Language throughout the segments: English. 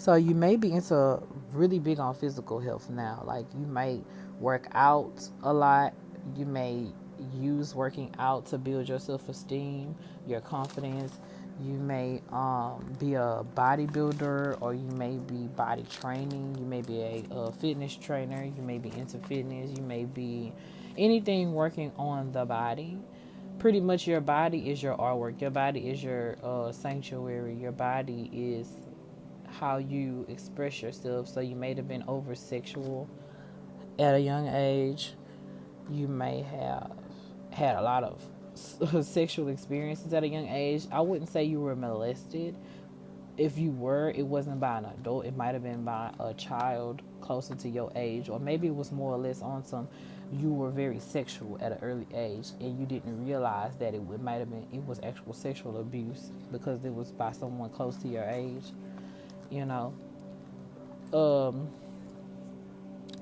So you may be into really big on physical health now. Like you may work out a lot. You may use working out to build your self esteem, your confidence. You may be a bodybuilder, or you may be body training. You may be a fitness trainer. You may be into fitness. You may be anything working on the body. Pretty much your body is your artwork. Your body is your sanctuary. Your body is how you express yourself. So you may have been over sexual at a young age. You may have had a lot of sexual experiences at a young age. I wouldn't say you were molested. If you were, it wasn't by an adult. It might have been by a child closer to your age, or maybe it was more or less on some. You were very sexual at an early age, and you didn't realize that it might have been it was actual sexual abuse because it was by someone close to your age. You know, um,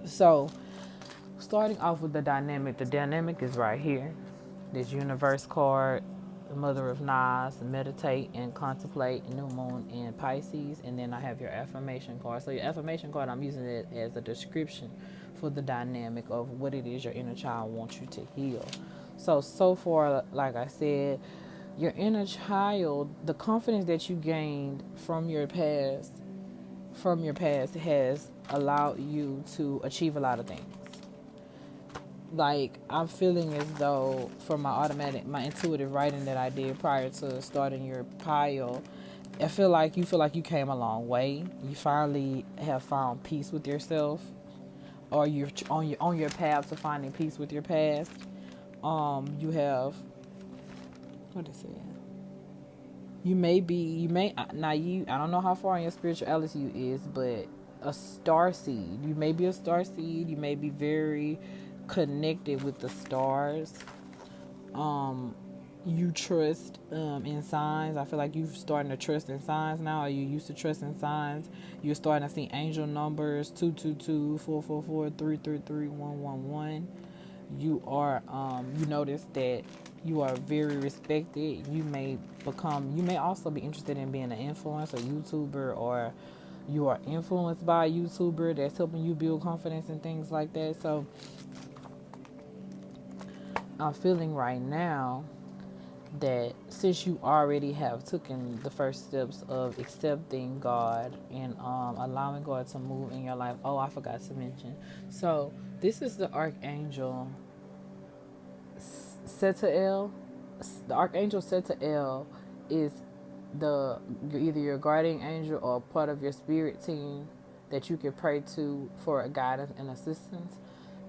so starting off with the dynamic is right here. This universe card, the mother of Nas, meditate and contemplate, new moon in Pisces, and then I have your affirmation card. So your affirmation card, I'm using it as a description for the dynamic of what it is your inner child wants you to heal. So far, like I said, your inner child, the confidence that you gained from your past has allowed you to achieve a lot of things. Like I'm feeling as though from my intuitive writing that I did prior to starting your pile, I feel like you came a long way. You finally have found peace with yourself, or you're on your path to finding peace with your past. You have what is it? You may now you I don't know how far in your spirituality you is, but a star seed. You may be a star seed. You may be very connected with the stars. Um, you trust in signs. I feel like you're starting to trust in signs now. Or you used to trust in signs. You're starting to see angel numbers 222, 444, 333, 111. You notice that you are very respected. You may also be interested in being an influencer, YouTuber, or you are influenced by a YouTuber that's helping you build confidence and things like that. So I'm feeling right now that since you already have taken the first steps of accepting God and allowing God to move in your life. Oh, I forgot to mention. So this is the Archangel Setael. The Archangel Setael is the either your guardian angel or part of your spirit team that you can pray to for guidance and assistance.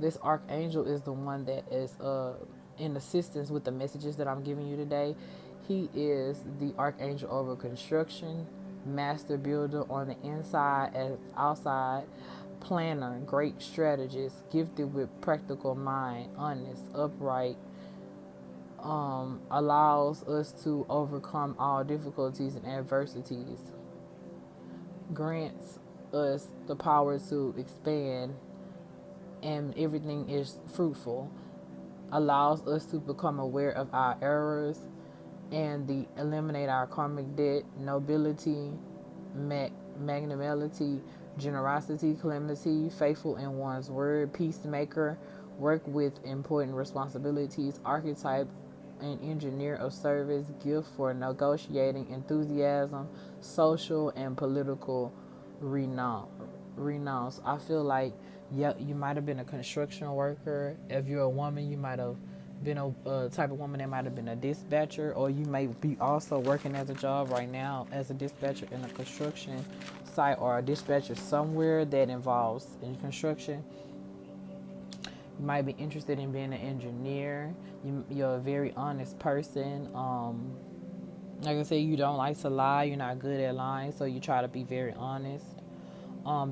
This archangel is the one that is in assistance with the messages that I'm giving you today. He is the archangel over construction, master builder on the inside as outside, planner, great strategist, gifted with practical mind, honest, upright, allows us to overcome all difficulties and adversities, grants us the power to expand, and everything is fruitful, allows us to become aware of our errors and eliminate our karmic debt, nobility, magnanimity, generosity, clemency, faithful in one's word, peacemaker, work with important responsibilities, archetype, an engineer of service, gift for negotiating, enthusiasm, social and political renown. Renounce. I feel like yeah, you might have been a construction worker. If you're a woman, you might have been a type of woman that might have been a dispatcher, or you may be also working as a job right now as a dispatcher in a construction site or a dispatcher somewhere that involves in construction. You might be interested in being an engineer. You're a very honest person. Like I said, you don't like to lie. You're not good at lying, so you try to be very honest.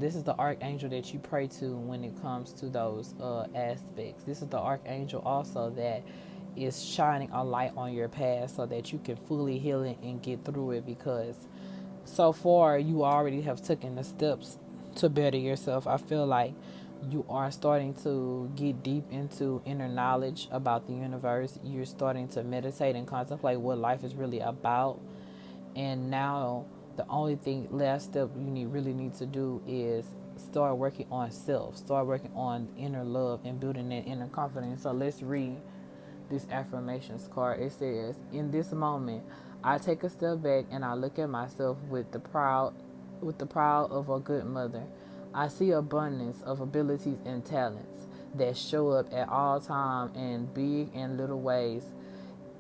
This is the archangel that you pray to when it comes to those aspects. This is the archangel also that is shining a light on your past so that you can fully heal it and get through it, because so far you already have taken the steps to better yourself. I feel like you are starting to get deep into inner knowledge about the universe. You're starting to meditate and contemplate what life is really about. And now The only thing last step you really need to do is start working on self, start working on inner love and building that inner confidence. So let's read this affirmations card. It says, in this moment, I take a step back and I look at myself with the proud of a good mother. I see abundance of abilities and talents that show up at all time in big and little ways.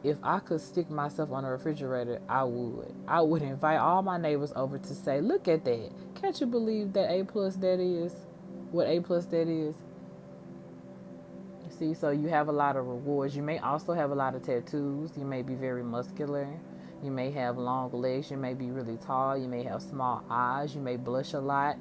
If I could stick myself on a refrigerator, I would. I would invite all my neighbors over to say, look at that. Can't you believe that A plus that is? What A plus that is? See, so you have a lot of rewards. You may also have a lot of tattoos. You may be very muscular. You may have long legs. You may be really tall. You may have small eyes. You may blush a lot.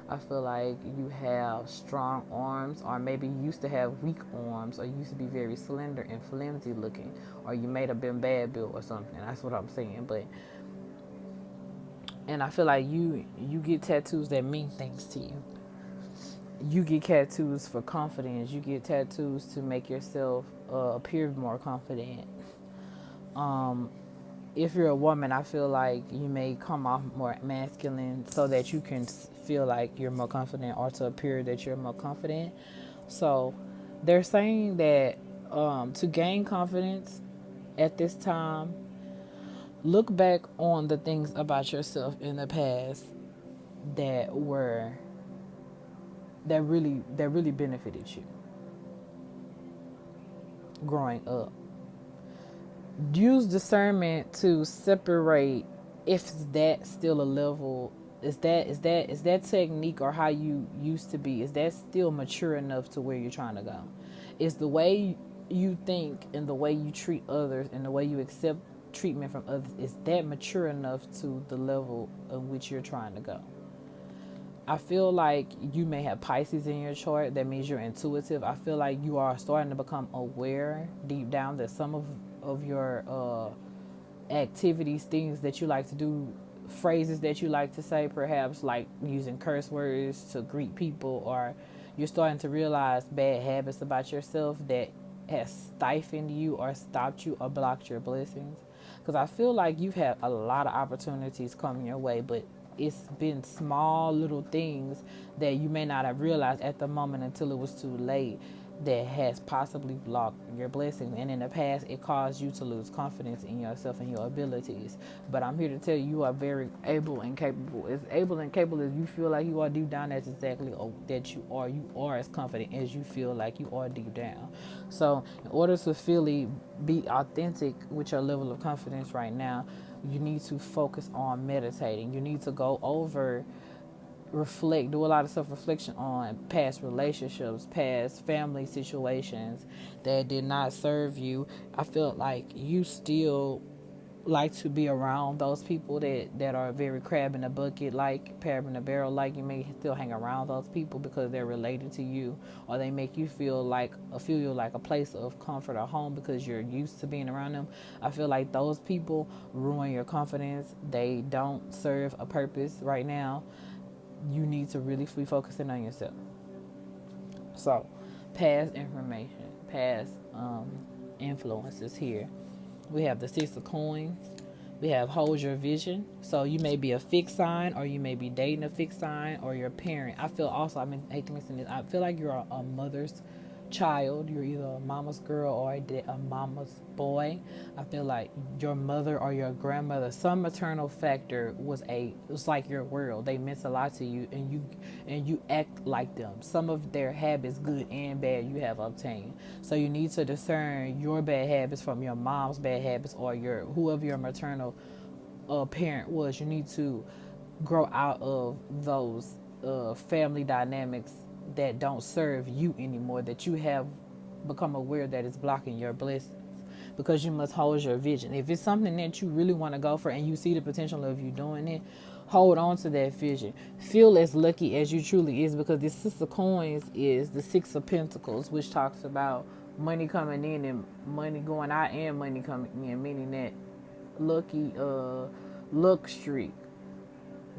I feel like you have strong arms, or maybe you used to have weak arms, or you used to be very slender and flimsy looking, or you may have been bad built or something. That's what I'm saying. And I feel like you get tattoos that mean things to you. You get tattoos for confidence. You get tattoos to make yourself appear more confident. Um, if you're a woman, I feel like you may come off more masculine so that you can feel like you're more confident, or to appear that you're more confident. So they're saying that to gain confidence at this time, look back on the things about yourself in the past that were that really benefited you growing up. Use discernment to separate if that's still a level, is that technique, or how you used to be, is that still mature enough to where you're trying to go? Is the way you think and the way you treat others and the way you accept treatment from others, is that mature enough to the level of which you're trying to go? I feel like you may have Pisces in your chart. That means you're intuitive. I feel like you are starting to become aware deep down that some of your activities, things that you like to do, phrases that you like to say, perhaps like using curse words to greet people, or you're starting to realize bad habits about yourself that has stifled you or stopped you or blocked your blessings. Because I feel like you've had a lot of opportunities coming your way, but it's been small little things that you may not have realized at the moment until it was too late, that has possibly blocked your blessings. And in the past, it caused you to lose confidence in yourself and your abilities. But I'm here to tell you, you are very able and capable. As able and capable as you feel like you are deep down, that's exactly that you are. You are as confident as you feel like you are deep down. So in order to fully be authentic with your level of confidence right now, you need to focus on meditating. You need to go over, reflect, do a lot of self-reflection on past relationships, past family situations that did not serve you. I feel like you still like to be around those people that are very crab in a bucket, like crab in a barrel, like you may still hang around those people because they're related to you, or they make you feel you like a place of comfort or home because you're used to being around them. I feel like those people ruin your confidence. They don't serve a purpose right now. You need to really be focusing on yourself. So, past information, past influences here. We have the Six of Coins. We have hold your vision. So you may be a fixed sign, or you may be dating a fixed sign, or your parent. I feel also, I hate to mention this, I feel like you're a mother's child. You're either a mama's girl or a mama's boy. I feel like your mother or your grandmother, some maternal factor was like your world. They meant a lot to you, and you act like them. Some of their habits, good and bad, you have obtained. So you need to discern your bad habits from your mom's bad habits, or whoever your maternal parent was. You need to grow out of those family dynamics that don't serve you anymore, that you have become aware that it's blocking your blessings, because you must hold your vision. If it's something that you really want to go for and you see the potential of you doing it, hold on to that vision. Feel as lucky as you truly is, because this Six of Coins is the Six of Pentacles, which talks about money coming in and money going out and money coming in, meaning that lucky luck streak,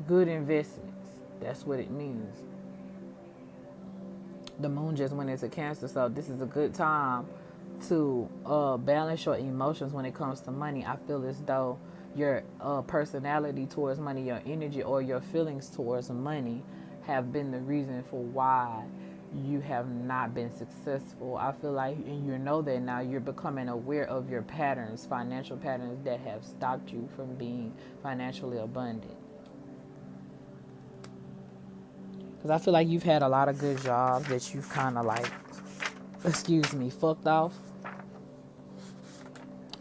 good investments. That's what it means. The moon just went into Cancer, so this is a good time to balance your emotions when it comes to money. I feel as though your personality towards money, your energy, or your feelings towards money have been the reason for why you have not been successful. I feel like, and you know that now, you're becoming aware of your patterns, financial patterns that have stopped you from being financially abundant. Because I feel like you've had a lot of good jobs that you've kind of like, excuse me, fucked off.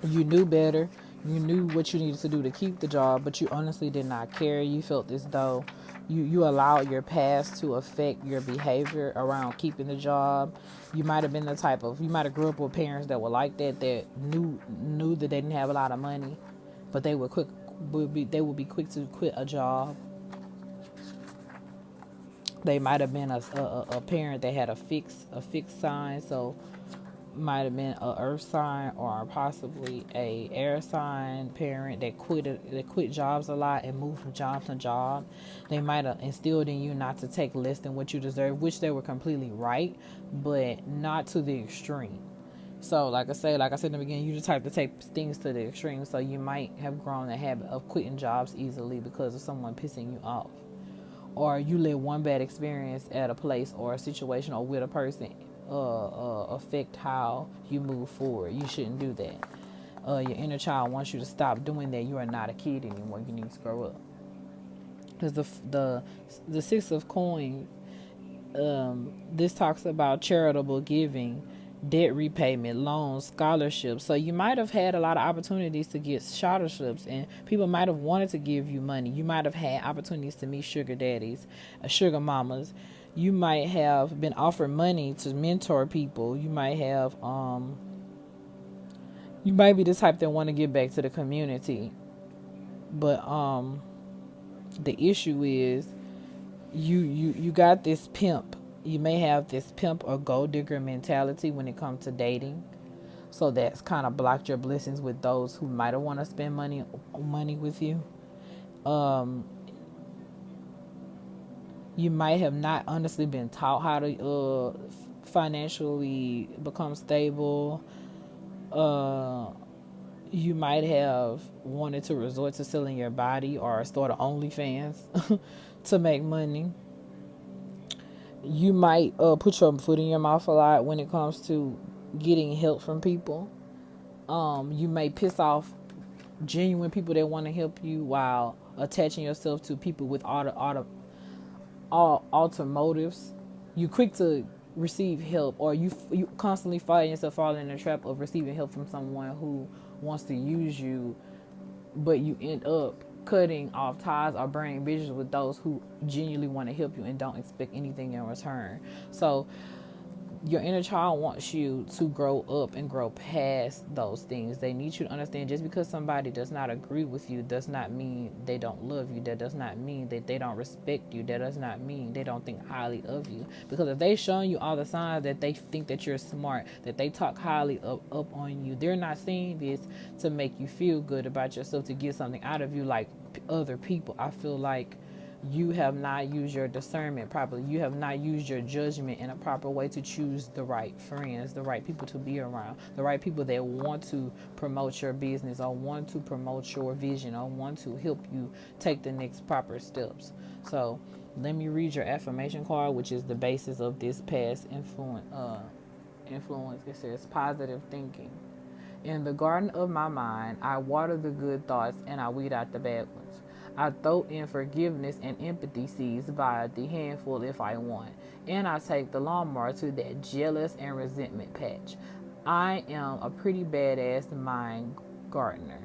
You knew better. You knew what you needed to do to keep the job, but you honestly did not care. You felt as though you allowed your past to affect your behavior around keeping the job. You might have been the type of, you might have grew up with parents that were like that, that knew that they didn't have a lot of money, but they would be quick to quit a job. They might have been a parent that had a fixed sign, so might have been a earth sign or possibly a air sign parent that quit jobs a lot and moved from job to job. They might have instilled in you not to take less than what you deserve, which they were completely right, but not to the extreme. So like I said in the beginning, you're the type to take things to the extreme. So you might have grown a habit of quitting jobs easily because of someone pissing you off, or you let one bad experience at a place or a situation or with a person affect how you move forward. You shouldn't do that. Your inner child wants you to stop doing that. You are not a kid anymore. You need to grow up. Because the Six of Coins, this talks about charitable giving, debt repayment, loans, scholarships. So you might have had a lot of opportunities to get scholarships, and people might have wanted to give you money. You might have had opportunities to meet sugar daddies, sugar mamas. You might have been offered money to mentor people. You might be the type that want to give back to the community. But the issue is you got this pimp. You may have this pimp or gold digger mentality when it comes to dating. So that's kind of blocked your blessings with those who might have want to spend money with you. Um, you might have not honestly been taught how to financially become stable. Uh, you might have wanted to resort to selling your body or start an OnlyFans to make money. You might put your foot in your mouth a lot when it comes to getting help from people. You may piss off genuine people that want to help you while attaching yourself to people with all ulterior motives. You quick to receive help, or you constantly find yourself falling in the trap of receiving help from someone who wants to use you, but you end up cutting off ties or burning bridges with those who genuinely want to help you and don't expect anything in return. So your inner child wants you to grow up and grow past those things. They need you to understand, just because somebody does not agree with you does not mean they don't love you. That does not mean that they don't respect you. That does not mean they don't think highly of you. Because if they've shown you all the signs that they think that you're smart, that they talk highly up on you, they're not saying this to make you feel good about yourself, to get something out of you like other people. I feel like you have not used your discernment properly. You have not used your judgment in a proper way to choose the right friends, the right people to be around, the right people that want to promote your business or want to promote your vision or want to help you take the next proper steps. So let me read your affirmation card, which is the basis of this past influence. It says positive thinking. In the garden of my mind, I water the good thoughts and I weed out the bad ones. I throw in forgiveness and empathy seeds by the handful if I want. And I take the lawnmower to that jealous and resentment patch. I am a pretty badass mind gardener.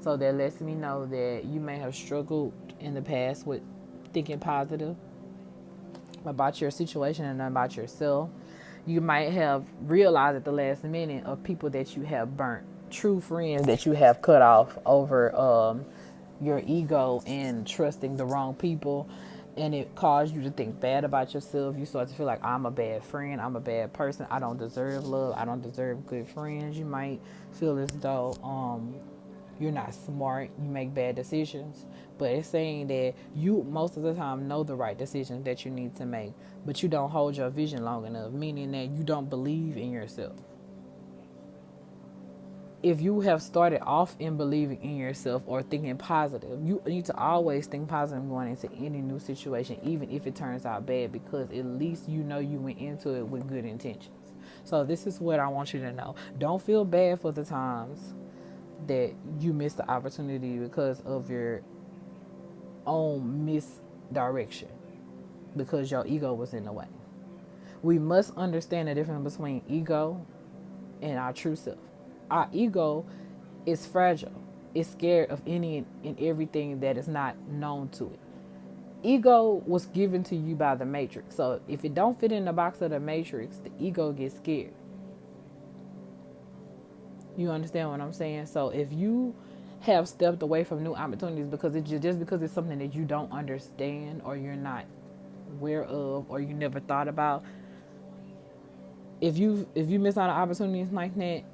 So that lets me know that you may have struggled in the past with thinking positive about your situation and about yourself. You might have realized at the last minute of people that you have burnt, true friends that you have cut off over your ego and trusting the wrong people, and it caused you to think bad about yourself. You start to feel like, I'm a bad friend, I'm a bad person, I don't deserve love, I don't deserve good friends. You might feel as though you're not smart, you make bad decisions. But it's saying that you most of the time know the right decisions that you need to make, but you don't hold your vision long enough, meaning that you don't believe in yourself. if you have started off in believing in yourself or thinking positive, you need to always think positive going into any new situation, even if it turns out bad, because at least you know you went into it with good intentions. So this is what I want you to know. Don't feel bad for the times that you missed the opportunity because of your own misdirection, because your ego was in the way. We must understand the difference between ego and our true self. Our ego is fragile. It's scared of any and everything that is not known to it. Ego was given to you by the matrix. So if it don't fit in the box of the matrix, the ego gets scared. You understand what I'm saying? So if you have stepped away from new opportunities because it's just because it's something that you don't understand or you're not aware of or you never thought about, if you miss out on opportunities like that,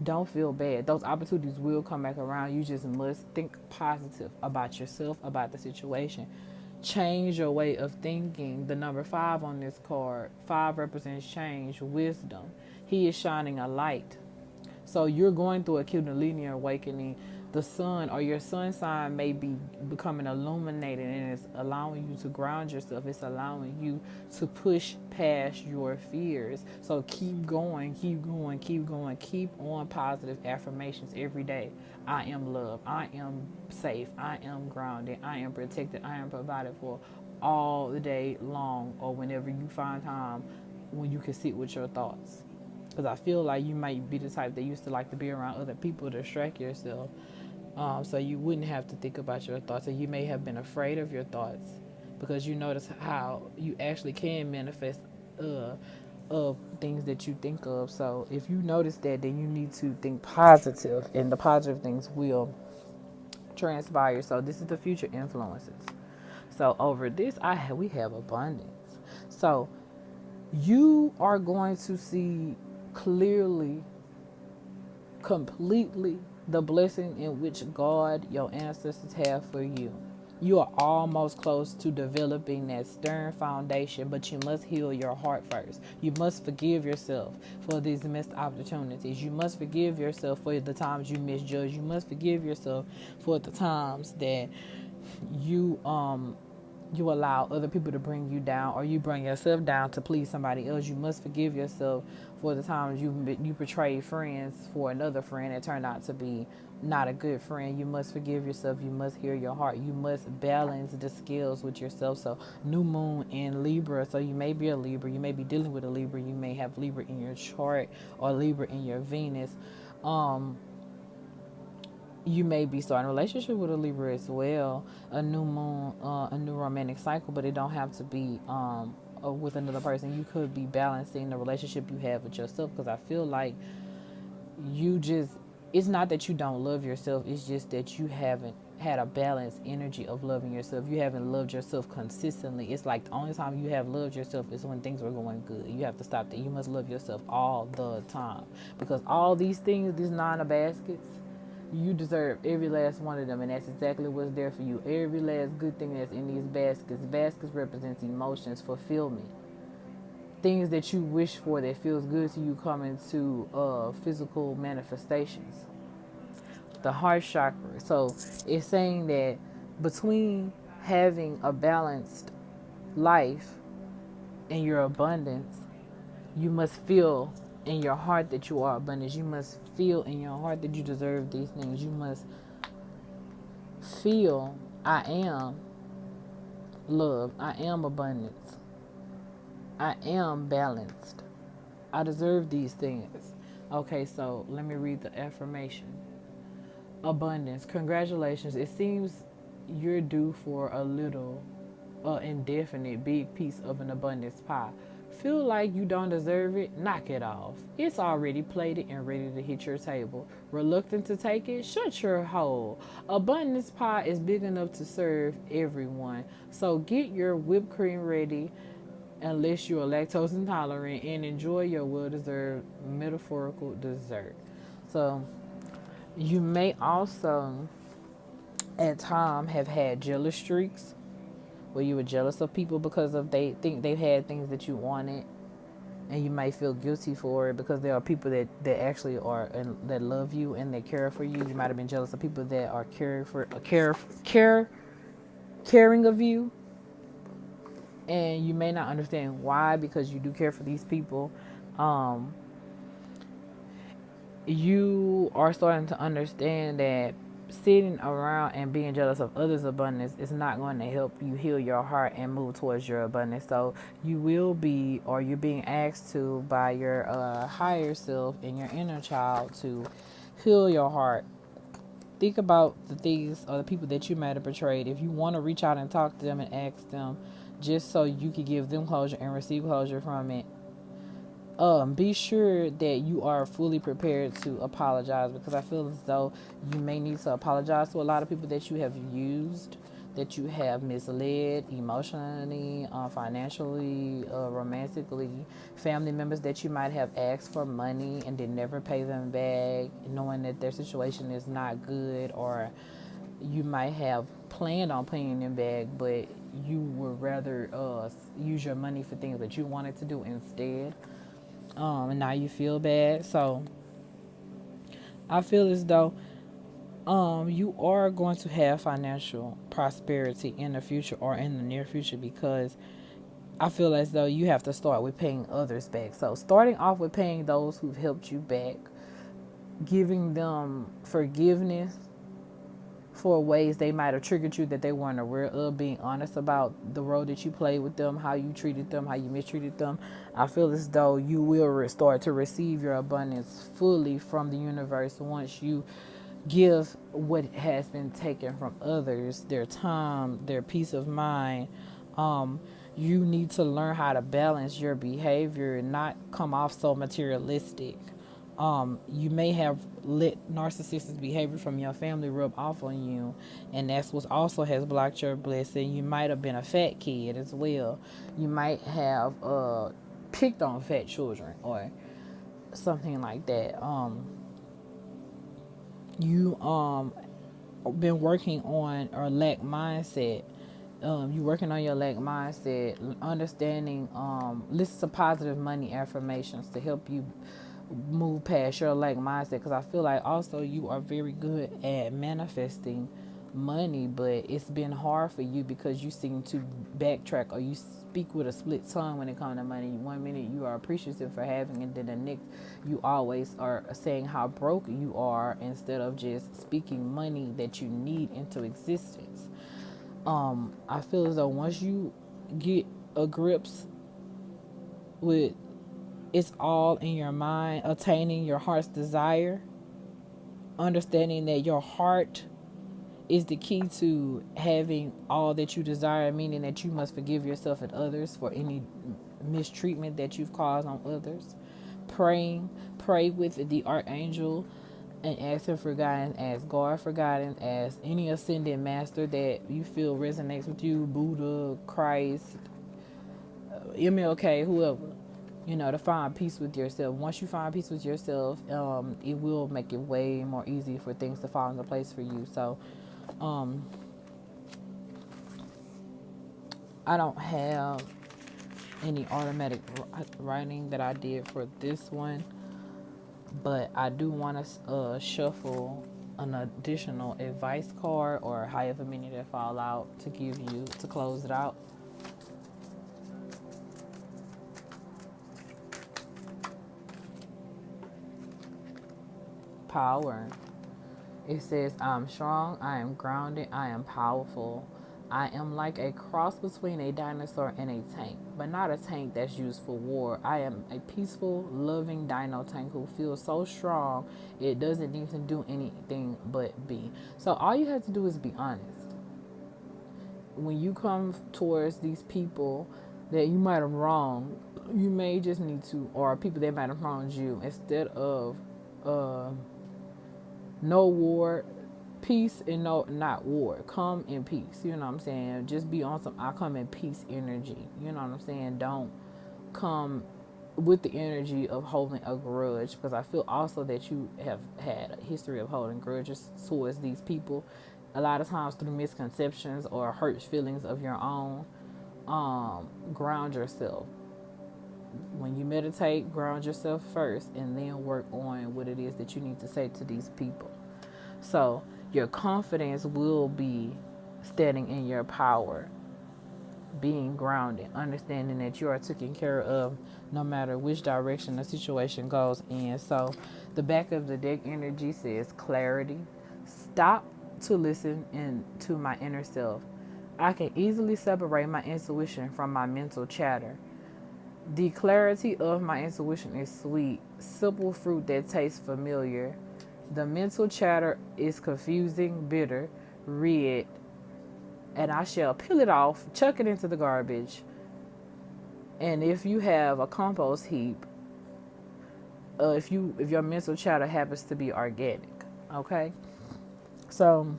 don't feel bad. Those opportunities will come back around. You just must think positive about yourself, about the situation. Change your way of thinking. The number 5 on this card, 5 represents change, wisdom. He is shining a light. So you're going through a Kundalini awakening. The sun or your sun sign may be becoming illuminated, and it's allowing you to ground yourself. It's allowing you to push past your fears. So keep going, keep going, keep going. Keep on positive affirmations every day. I am loved. I am safe. I am grounded. I am protected. I am provided for all the day long, or whenever you find time when you can sit with your thoughts. Because I feel like you might be the type that used to like to be around other people to distract yourself, so you wouldn't have to think about your thoughts, and you may have been afraid of your thoughts because you notice how you actually can manifest of things that you think of. So if you notice that, then you need to think positive, and the positive things will transpire. So this is the future influences. So over this, we have abundance. So you are going to see clearly, completely, the blessing in which God, your ancestors, have for you. You are almost close to developing that stern foundation, but you must heal your heart first. You must forgive yourself for these missed opportunities. You must forgive yourself for the times you misjudged. You must forgive yourself for the times that you you allow other people to bring you down, or you bring yourself down to please somebody else. You must forgive yourself for the times you betrayed friends for another friend that turned out to be not a good friend. You must forgive yourself. You must hear your heart. You must balance the scales with yourself. So new moon in Libra. So you may be a Libra. You may be dealing with a Libra. You may have Libra in your chart or Libra in your Venus. You may be starting a relationship with a Libra as well, a new moon, a new romantic cycle, but it don't have to be with another person. You could be balancing the relationship you have with yourself, because I feel like you just, it's not that you don't love yourself, it's just that you haven't had a balanced energy of loving yourself. You haven't loved yourself consistently. It's like the only time you have loved yourself is when things were going good. You have to stop that. You must love yourself all the time, because all these things, these 9 of baskets, you deserve every last one of them, and that's exactly what's there for you. Every last good thing that's in these baskets. Baskets represents emotions, fulfillment, things that you wish for that feels good to you come into physical manifestations. The heart chakra. So it's saying that between having a balanced life and your abundance, you must feel in your heart that you are abundant. You must feel in your heart that you deserve these things. You must feel, I am love. I am abundance. I am balanced. I deserve these things. Okay, so let me read the affirmation. Abundance. Congratulations. It seems you're due for a little, indefinite, big piece of an abundance pie. Feel like you don't deserve it? Knock it off. It's already plated and ready to hit your table. Reluctant to take it? Shut your hole. Abundance pie is big enough to serve everyone. So get your whipped cream ready, unless you're lactose intolerant, and enjoy your well-deserved metaphorical dessert. So you may also at times have had jealous streaks, where you were jealous of people because of they think they've had things that you wanted. and you might feel guilty for it because there are people that actually are and that love you and that care for you. You might have been jealous of people that are caring of you, and you may not understand why because you do care for these people. Um, you are starting to understand that sitting around and being jealous of others' abundance is not going to help you heal your heart and move towards your abundance. So you will be, or you're being asked to by your higher self and your inner child to heal your heart. Think about the things or the people that you might have betrayed. If you want to reach out and talk to them and ask them just so you can give them closure and receive closure from it, be sure that you are fully prepared to apologize, because I feel as though you may need to apologize to a lot of people that you have used, that you have misled emotionally, financially, romantically, family members that you might have asked for money and did never pay them back, knowing that their situation is not good, or you might have planned on paying them back, but you would rather use your money for things that you wanted to do instead, and now you feel bad. So I feel as though you are going to have financial prosperity in the future or in the near future, because I feel as though you have to start with paying others back. So starting off with paying those who've helped you back, giving them forgiveness for ways they might have triggered you that they weren't aware of, being honest about the role that you played with them, how you treated them, how you mistreated them. I feel as though you will start to receive your abundance fully from the universe once you give what has been taken from others, their time, their peace of mind. Um, you need to learn how to balance your behavior and not come off so materialistic. You may have let narcissistic behavior from your family rub off on you, and that's what also has blocked your blessing. You might have been a fat kid as well. You might have picked on fat children or something like that. You been working on or lack mindset. You working on your lack mindset, understanding, listen to positive money affirmations to help you move past your lack mindset, because I feel like also you are very good at manifesting money, but it's been hard for you because you seem to backtrack, or you speak with a split tongue when it comes to money. One minute you are appreciative for having, and then the next you always are saying how broke you are instead of just speaking money that you need into existence. I feel as though once you get a grips with it's all in your mind, attaining your heart's desire, understanding that your heart is the key to having all that you desire, meaning that you must forgive yourself and others for any mistreatment that you've caused on others. Pray with the archangel and ask him for guidance, ask God for guidance, ask any ascended master that you feel resonates with you, Buddha, Christ, MLK, whoever, to find peace with yourself. Once you find peace with yourself, it will make it way more easy for things to fall into place for you. So, I don't have any automatic writing that I did for this one, but I do want to shuffle an additional advice card or however many that fall out to give you to close it out. Power. It says, I'm strong, I am grounded, I am powerful. I am like a cross between a dinosaur and a tank, but not a tank that's used for war. I am a peaceful, loving dino tank who feels so strong it doesn't need to do anything but be. So all you have to do is be honest. When you come towards these people that you might have wronged, you may just need to, or people that might have wronged you, instead of uh, no war, peace, and no, not war. Come in peace. You know what I'm saying? Just be on some I come in peace energy. You know what I'm saying? Don't come with the energy of holding a grudge, because I feel also that you have had a history of holding grudges towards these people, a lot of times through misconceptions or hurt feelings of your own. Ground yourself. When you meditate, ground yourself first and then work on what it is that you need to say to these people. So your confidence will be standing in your power, being grounded, understanding that you are taken care of no matter which direction the situation goes in. So the back of the deck energy says clarity. Stop to listen to my inner self. I can easily separate my intuition from my mental chatter. The clarity of my intuition is sweet, simple fruit that tastes familiar. The mental chatter is confusing, bitter, red, and I shall peel it off, chuck it into the garbage. And if you have a compost heap, if your mental chatter happens to be organic, okay. So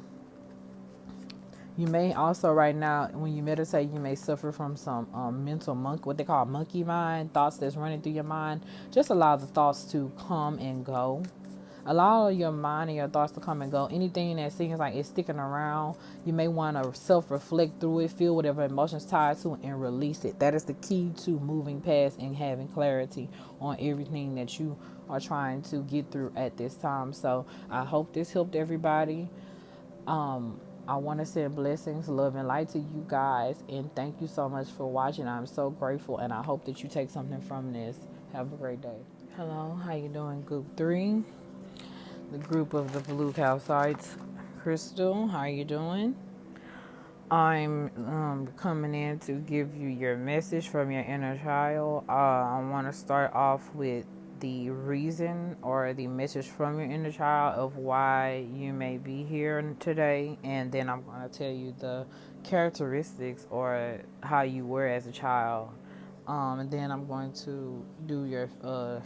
you may also right now, when you meditate, you may suffer from some mental what they call monkey mind, thoughts that's running through your mind. Just allow the thoughts to come and go. Allow your mind and your thoughts to come and go. Anything that seems like it's sticking around, you may want to self-reflect through it, feel whatever emotions tied to it, and release it. That is the key to moving past and having clarity on everything that you are trying to get through at this time. So I hope this helped everybody. I want to send blessings, love, and light to you guys. And thank you so much for watching. I'm so grateful, and I hope that you take something from this. Have a great day. Hello, how you doing, Group 3? The group of the blue calcites. Crystal, how you doing? I'm coming in to give you your message from your inner child. I want to start off with the reason or the message from your inner child of why you may be here today, and then I'm going to tell you the characteristics or how you were as a child. And then I'm going to do your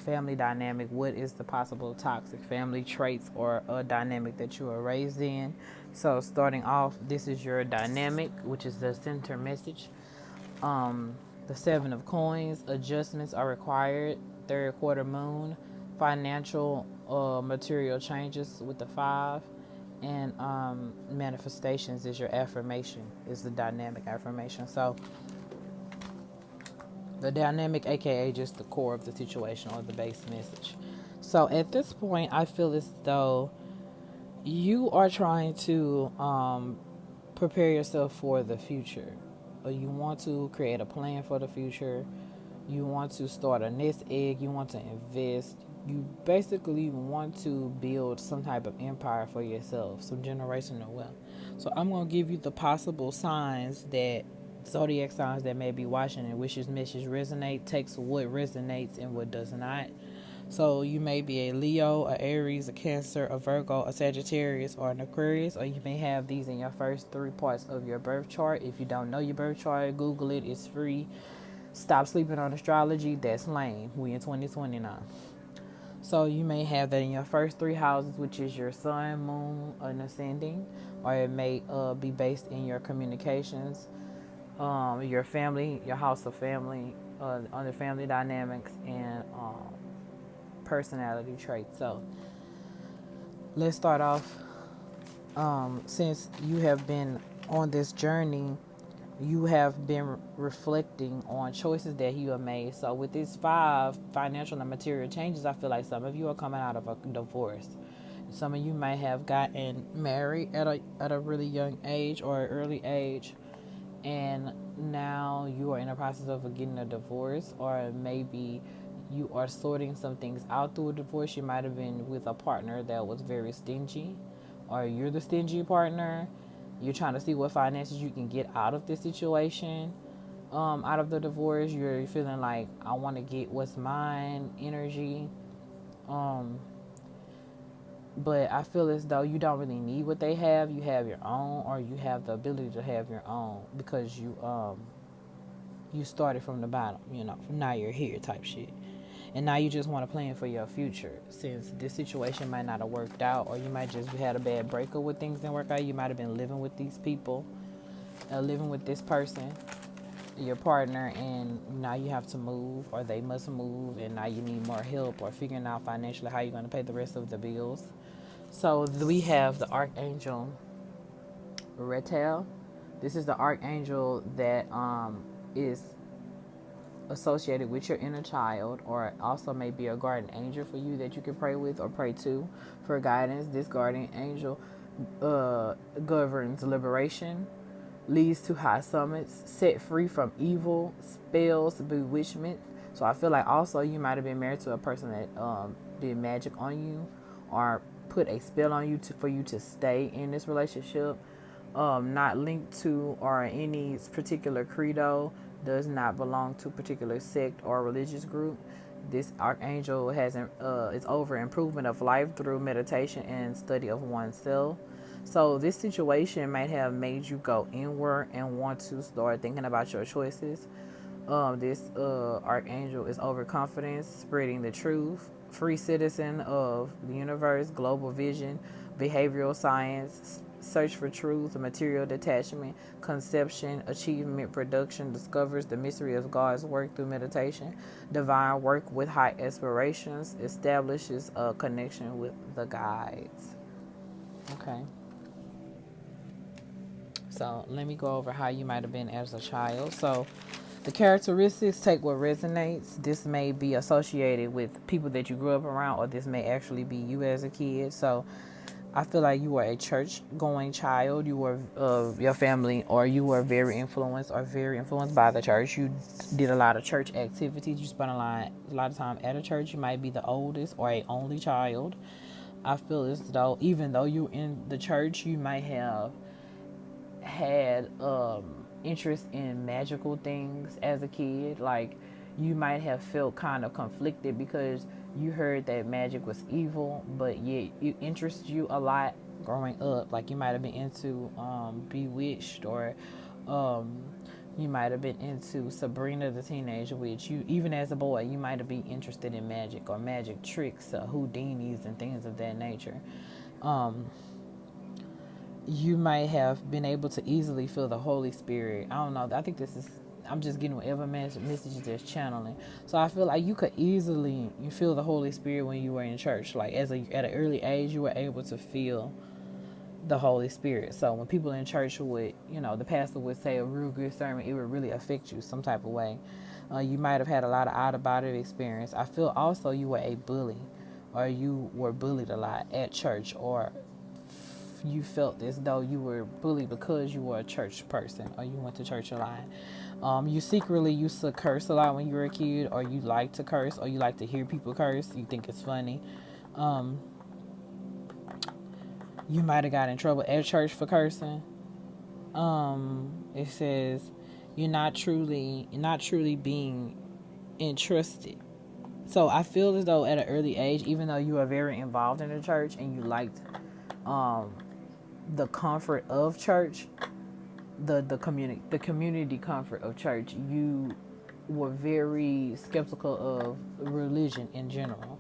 family dynamic. What is the possible toxic family traits or a dynamic that you were raised in? So starting off, this is your dynamic, which is the center message. The 7 of coins, adjustments are required. Third quarter moon, financial material changes with the 5. And manifestations is your affirmation, is the dynamic affirmation. So the dynamic, aka just the core of the situation or the base message. So at this point, I feel as though you are trying to prepare yourself for the future. You want to create a plan for the future. You want to start a nest egg. You want to invest. You basically want to build some type of empire for yourself, some generational wealth. So I'm going to give you the possible signs that zodiac signs that may be watching and which message resonate, takes what resonates and what does not. So you may be a Leo, a Aries, a Cancer, a Virgo, a Sagittarius, or an Aquarius, or you may have these in your first 3 parts of your birth chart. If you don't know your birth chart, Google it. It's free. Stop sleeping on astrology. That's lame. We in 2029. So you may have that in your first 3 houses, which is your sun, moon, and ascending, or it may be based in your communications, your family, your house of family, on the family dynamics, and personality traits. So let's start off. Since you have been on this journey, you have been reflecting on choices that you have made. So with these 5 financial and material changes, I feel like some of you are coming out of a divorce. Some of you may have gotten married at a really young age or an early age, and now you are in the process of getting a divorce, or maybe you are sorting some things out through a divorce. You might have been with a partner that was very stingy, or you're the stingy partner. You're trying to see what finances you can get out of this situation, out of the divorce. You're feeling like, I want to get what's mine energy. But I feel as though you don't really need what they have. You have your own, or you have the ability to have your own because you started from the bottom, now you're here type shit. And now you just want to plan for your future, since this situation might not have worked out, or you might just had a bad breakup where things didn't work out. You might have been living with these people, living with this person, your partner, and now you have to move, or they must move, and now you need more help or figuring out financially how you're going to pay the rest of the bills. So we have the Archangel Retel. This is the Archangel that is associated with your inner child, or also may be a guardian angel for you that you can pray with or pray to for guidance. This guardian angel governs liberation, leads to high summits, set free from evil, spells, bewitchment. So I feel like also you might have been married to a person that did magic on you or put a spell on you for you to stay in this relationship. Not linked to or any particular credo, does not belong to a particular sect or religious group. This archangel has is over improvement of life through meditation and study of oneself. So this situation might have made you go inward and want to start thinking about your choices. This archangel is overconfidence, spreading the truth, free citizen of the universe, global vision, behavioral science, search for truth, material detachment, conception, achievement, production, discovers the mystery of God's work through meditation, divine work with high aspirations, establishes a connection with the guides. Okay. So let me go over how you might have been as a child. So the characteristics, take what resonates. This may be associated with people that you grew up around, or this may actually be you as a kid. So I feel like you were a church going child. You were your family, or you were very influenced by the church. You did a lot of church activities. You spent a lot of time at a church. You might be the oldest or a only child. I feel as though even though you're in the church, you might have had interest in magical things as a kid. Like you might have felt kind of conflicted because you heard that magic was evil, but yet it interests you a lot growing up. Like you might have been into Bewitched, or um, you might have been into Sabrina the Teenage Witch. You, even as a boy, you might have been interested in magic or magic tricks, Houdinis and things of that nature. Um, you might have been able to easily feel the Holy Spirit. I don't know. I think this is, I'm just getting whatever messages that's channeling. So I feel like you could easily you feel the Holy Spirit when you were in church. Like at an early age, you were able to feel the Holy Spirit. So when people in church would, the pastor would say a real good sermon, it would really affect you some type of way. You might have had a lot of out of body experience. I feel also you were a bully, or you were bullied a lot at church, or you felt as though you were bullied because you were a church person or you went to church a lot. You secretly used to curse a lot when you were a kid, or you like to curse, or you like to hear people curse. You think it's funny. Um, you might have got in trouble at church for cursing. It says you're not truly being entrusted. So I feel as though at an early age, even though you are very involved in the church and you liked um, the comfort of church, the community comfort of church, you were very skeptical of religion in general.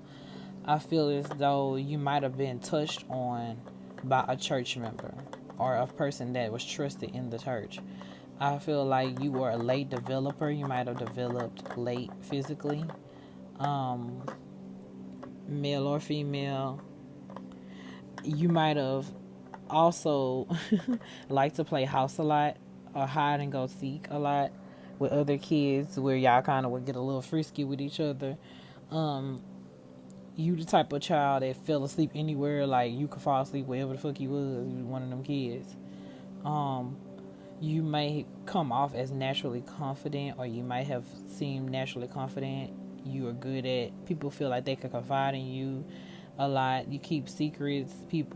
I feel as though you might have been touched on by a church member or a person that was trusted in the church. I feel like you were a late developer. You might have developed late physically, um, male or female. You might have also like to play house a lot, or hide and go seek a lot with other kids, where y'all kind of would get a little frisky with each other. Um, you the type of child that fell asleep anywhere, like you could fall asleep wherever the fuck you was. You was one of them kids. Um, you may come off as naturally confident, or you might have seemed naturally confident. You are good at, people feel like they can confide in you a lot. You keep secrets. You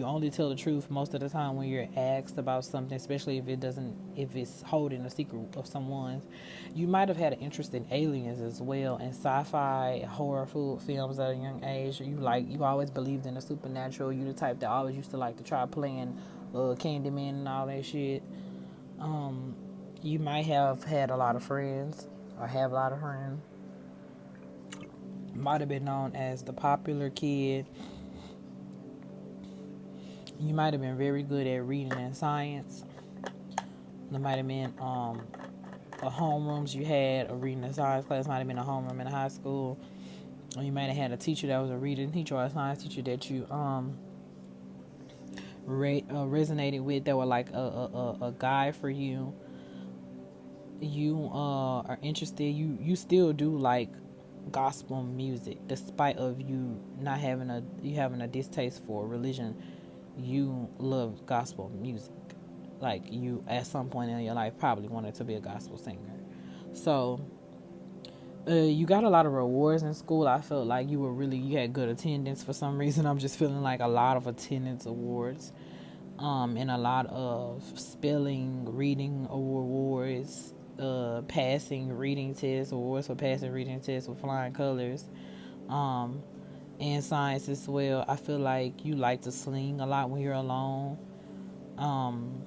only tell the truth most of the time when you're asked about something, especially if it's holding a secret of someone's. You might have had an interest in aliens as well, and sci-fi, horror, food films at a young age. You always believed in the supernatural. You the type that always used to like to try playing Candyman and all that shit. Um, you might have had a lot of friends, or have a lot of friends. Might have been known as the popular kid. You might have been very good at reading and science. There might have been a homerooms you had. A reading and science class might have been a homeroom in high school. Or you might have had a teacher that was a reading teacher or a science teacher that you resonated with, that were like a guide for you. you are interested, you still do like gospel music despite of you not having a distaste for religion. You love gospel music, like you at some point in your life probably wanted to be a gospel singer. So you got a lot of rewards in school. I felt like you had good attendance for some reason. I'm just feeling like a lot of attendance awards, and a lot of spelling, reading awards, passing reading tests, awards for passing reading tests with flying colors, um, and science as well. I feel like you like to sing a lot when you're alone. Um,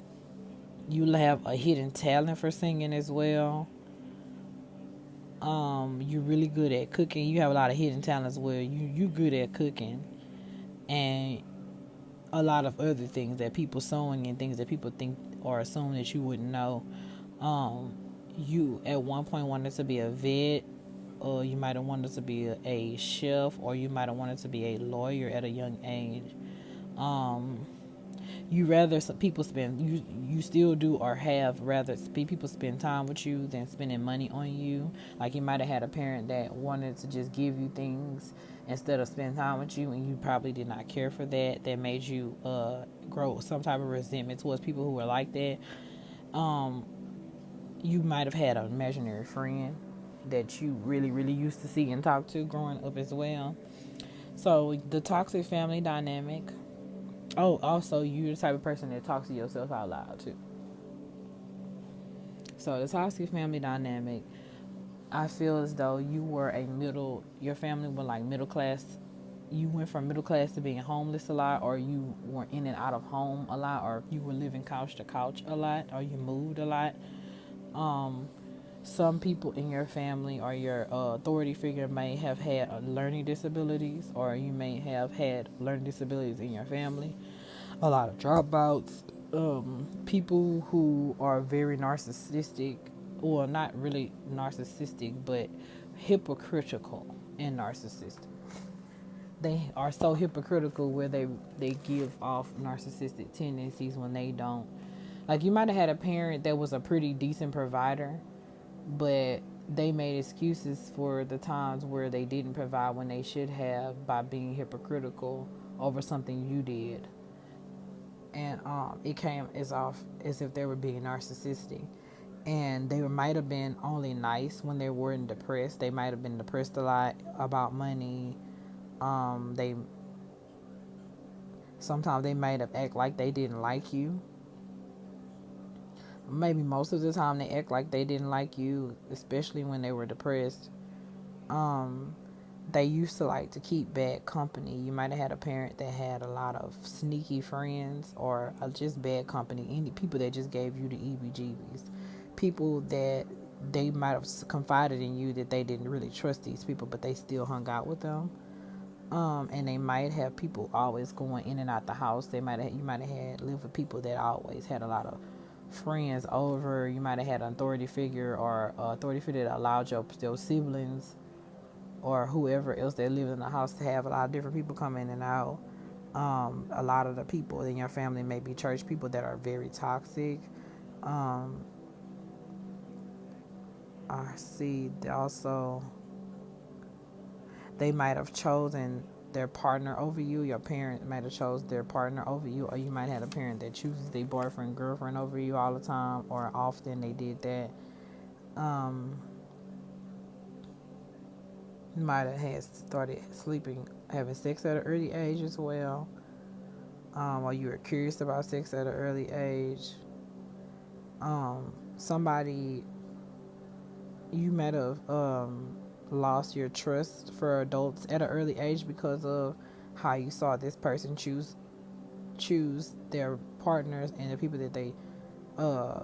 you have a hidden talent for singing as well. You're really good at cooking. You have a lot of hidden talents where you good at cooking, and a lot of other things that people sewing and things that people think or assume that you wouldn't know. Um, you at one point wanted to be a vet, or you might have wanted to be a chef, or you might have wanted to be a lawyer at a young age. Um, you rather some people spend you still do or have rather people spend time with you than spending money on you. Like you might have had a parent that wanted to just give you things instead of spending time with you, and you probably did not care for that. That made you grow some type of resentment towards people who were like that. um you might have had an imaginary friend that you really used to see and talk to growing up as well. So the toxic family dynamic. Oh, also, you're the type of person that talks to yourself out loud too. So the toxic family dynamic, I feel as though your family were like middle class. You went from middle class to being homeless a lot, or you were in and out of home a lot, or you were living couch to couch a lot, or you moved a lot. Um, some people in your family or your authority figure may have had learning disabilities, or you may have had learning disabilities in your family. A lot of dropouts, people who are very narcissistic, well, not really narcissistic, but hypocritical and narcissistic. They are so hypocritical where they give off narcissistic tendencies when they don't. Like you might have had a parent that was a pretty decent provider, but they made excuses for the times where they didn't provide when they should have by being hypocritical over something you did. And it came as off as if they were being narcissistic, and they might have been only nice when they weren't depressed. They might have been depressed a lot about money. They sometimes they might have act like they didn't like you. Maybe most of the time they act like they didn't like you, especially when they were depressed. um they used to like to keep bad company. You might have had a parent that had a lot of sneaky friends, or just bad company. Any people that just gave you the EBGBs. People that they might have confided in you that they didn't really trust these people, but they still hung out with them. And they might have people always going in and out the house. You might have had lived with people that always had a lot of friends over. You might have had an authority figure, or authority figure that allowed your siblings or whoever else that lived in the house to have a lot of different people come in and out. A lot of the people in your family may be church people that are very toxic. Um, I see also they might have chosen their partner over you. Your parent might have chose their partner over you, or you might have a parent that chooses their boyfriend, girlfriend over you all the time, or often they did that. Um, you might have had started sleeping, having sex at an early age as well, or you were curious about sex at an early age. Somebody you might have lost your trust for adults at an early age because of how you saw this person choose their partners and the people that they uh,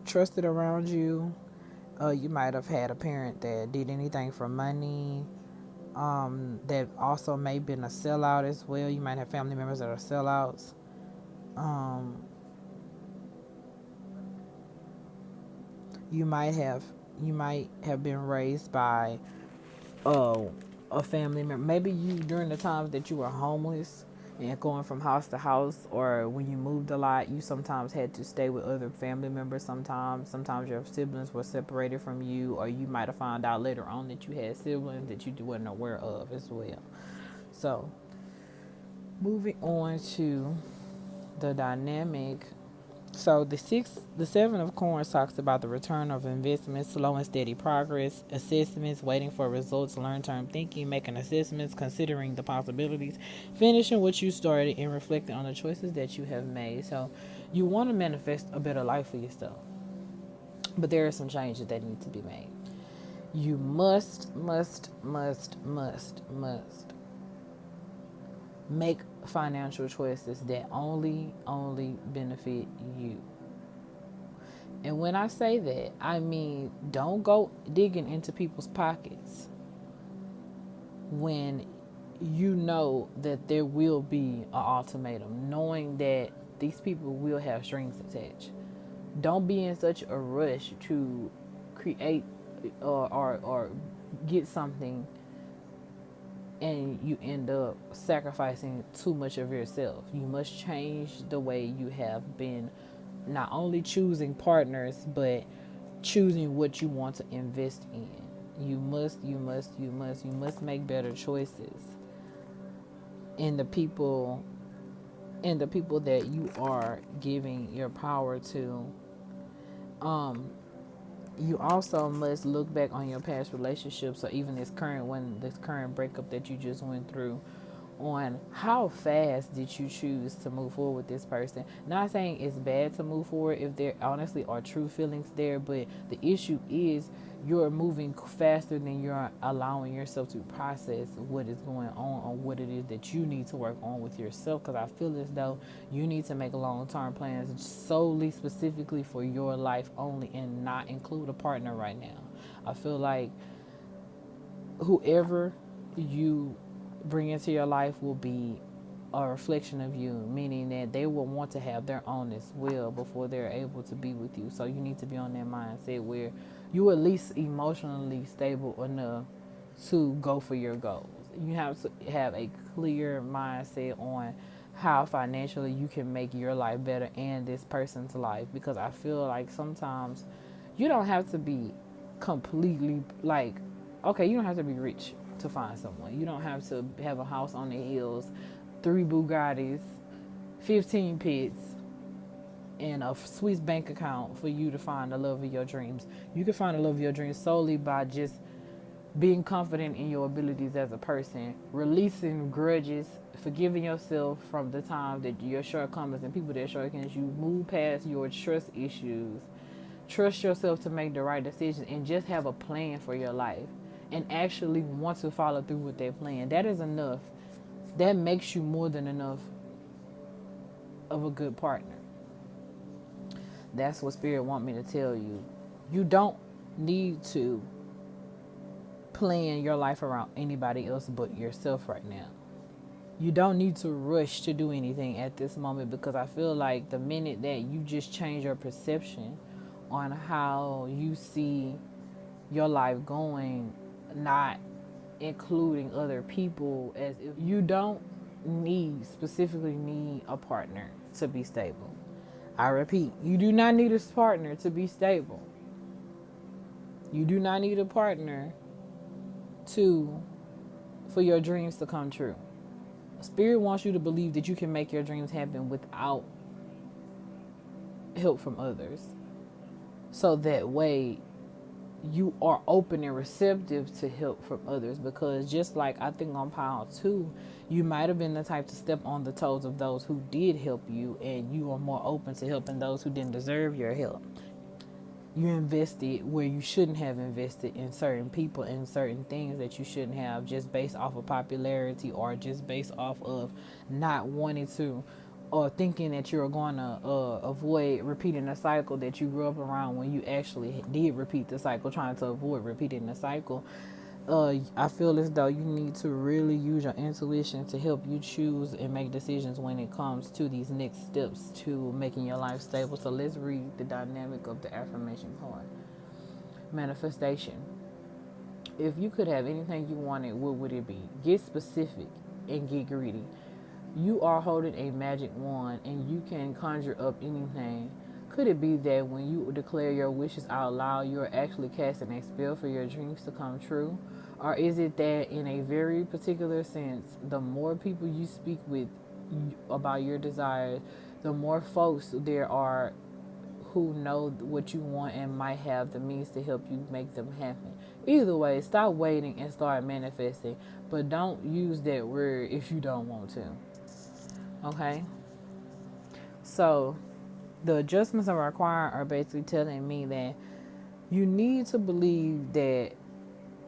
trusted around you. You might have had a parent that did anything for money. That also may have been a sellout as well. You might have family members that are sellouts. Um, you might have you might have been raised by uh, a family member. Maybe you during the times that you were homeless, And going from house to house, or when you moved a lot, you sometimes had to stay with other family members. Sometimes your siblings were separated from you, or you might have found out later on that you had siblings that you wasn't aware of as well. So, moving on to the dynamic. So the seven of coins talks about the return of investments, slow and steady progress, assessments, waiting for results, long-term thinking, making assessments, considering the possibilities, finishing what you started, and reflecting on the choices that you have made. So you want to manifest a better life for yourself, but there are some changes that need to be made. You must make financial choices that only benefit you. And when I say that, I mean don't go digging into people's pockets when you know that there will be an ultimatum, knowing that these people will have strings attached. Don't be in such a rush to create or get something and you end up sacrificing too much of yourself. You must change the way you have been not only choosing partners, but choosing what you want to invest in. You must make better choices in the people that you are giving your power to. Um, you also must look back on your past relationships, or even this current breakup that you just went through, on how fast did you choose to move forward with this person. Not saying it's bad to move forward if there honestly are true feelings there, but the issue is you're moving faster than you're allowing yourself to process what is going on or what it is that you need to work on with yourself. Because I feel as though you need to make long-term plans solely specifically for your life only, and not include a partner right now. I feel like whoever you bring into your life will be a reflection of you, meaning that they will want to have their own as well before they're able to be with you. So you need to be on that mindset where you at least emotionally stable enough to go for your goals. You have to have a clear mindset on how financially you can make your life better and this person's life, because I feel like sometimes you don't have to be completely like, okay, you don't have to be rich to find someone. You don't have to have a house on the hills, 3 Bugattis, 15 pits, and a Swiss bank account for you to find the love of your dreams. You can find the love of your dreams solely by just being confident in your abilities as a person, releasing grudges, forgiving yourself from the time that your shortcomings and people that shortcomings you, move past your trust issues, trust yourself to make the right decisions, and just have a plan for your life and actually want to follow through with that plan. That is enough. That makes you more than enough of a good partner. That's what Spirit want me to tell you. You don't need to plan your life around anybody else but yourself right now. You don't need to rush to do anything at this moment, because I feel like the minute that you just change your perception on how you see your life going, not including other people, as if you don't specifically need a partner to be stable. I repeat, you do not need a partner to be stable. You do not need a partner to for your dreams to come true. Spirit wants you to believe that you can make your dreams happen without help from others. So that way you are open and receptive to help from others, because just like I think on Pt.2, you might have been the type to step on the toes of those who did help you, and you are more open to helping those who didn't deserve your help. You invested where you shouldn't have invested in certain people and certain things that you shouldn't have, just based off of popularity, or just based off of not wanting to, or thinking that you're going to avoid repeating the cycle that you grew up around, when you actually did repeat the cycle, trying to avoid repeating the cycle. I feel as though you need to really use your intuition to help you choose and make decisions when it comes to these next steps to making your life stable. So let's read the dynamic of the affirmation part. Manifestation. If you could have anything you wanted, what would it be? Get specific and get greedy. You are holding a magic wand and you can conjure up anything. Could it be that when you declare your wishes out loud, you are actually casting a spell for your dreams to come true? Or is it that, in a very particular sense, the more people you speak with about your desires, the more folks there are who know what you want and might have the means to help you make them happen? Either way, stop waiting and start manifesting, but don't use that word if you don't want to. Okay? So, the adjustments are required are basically telling me that you need to believe that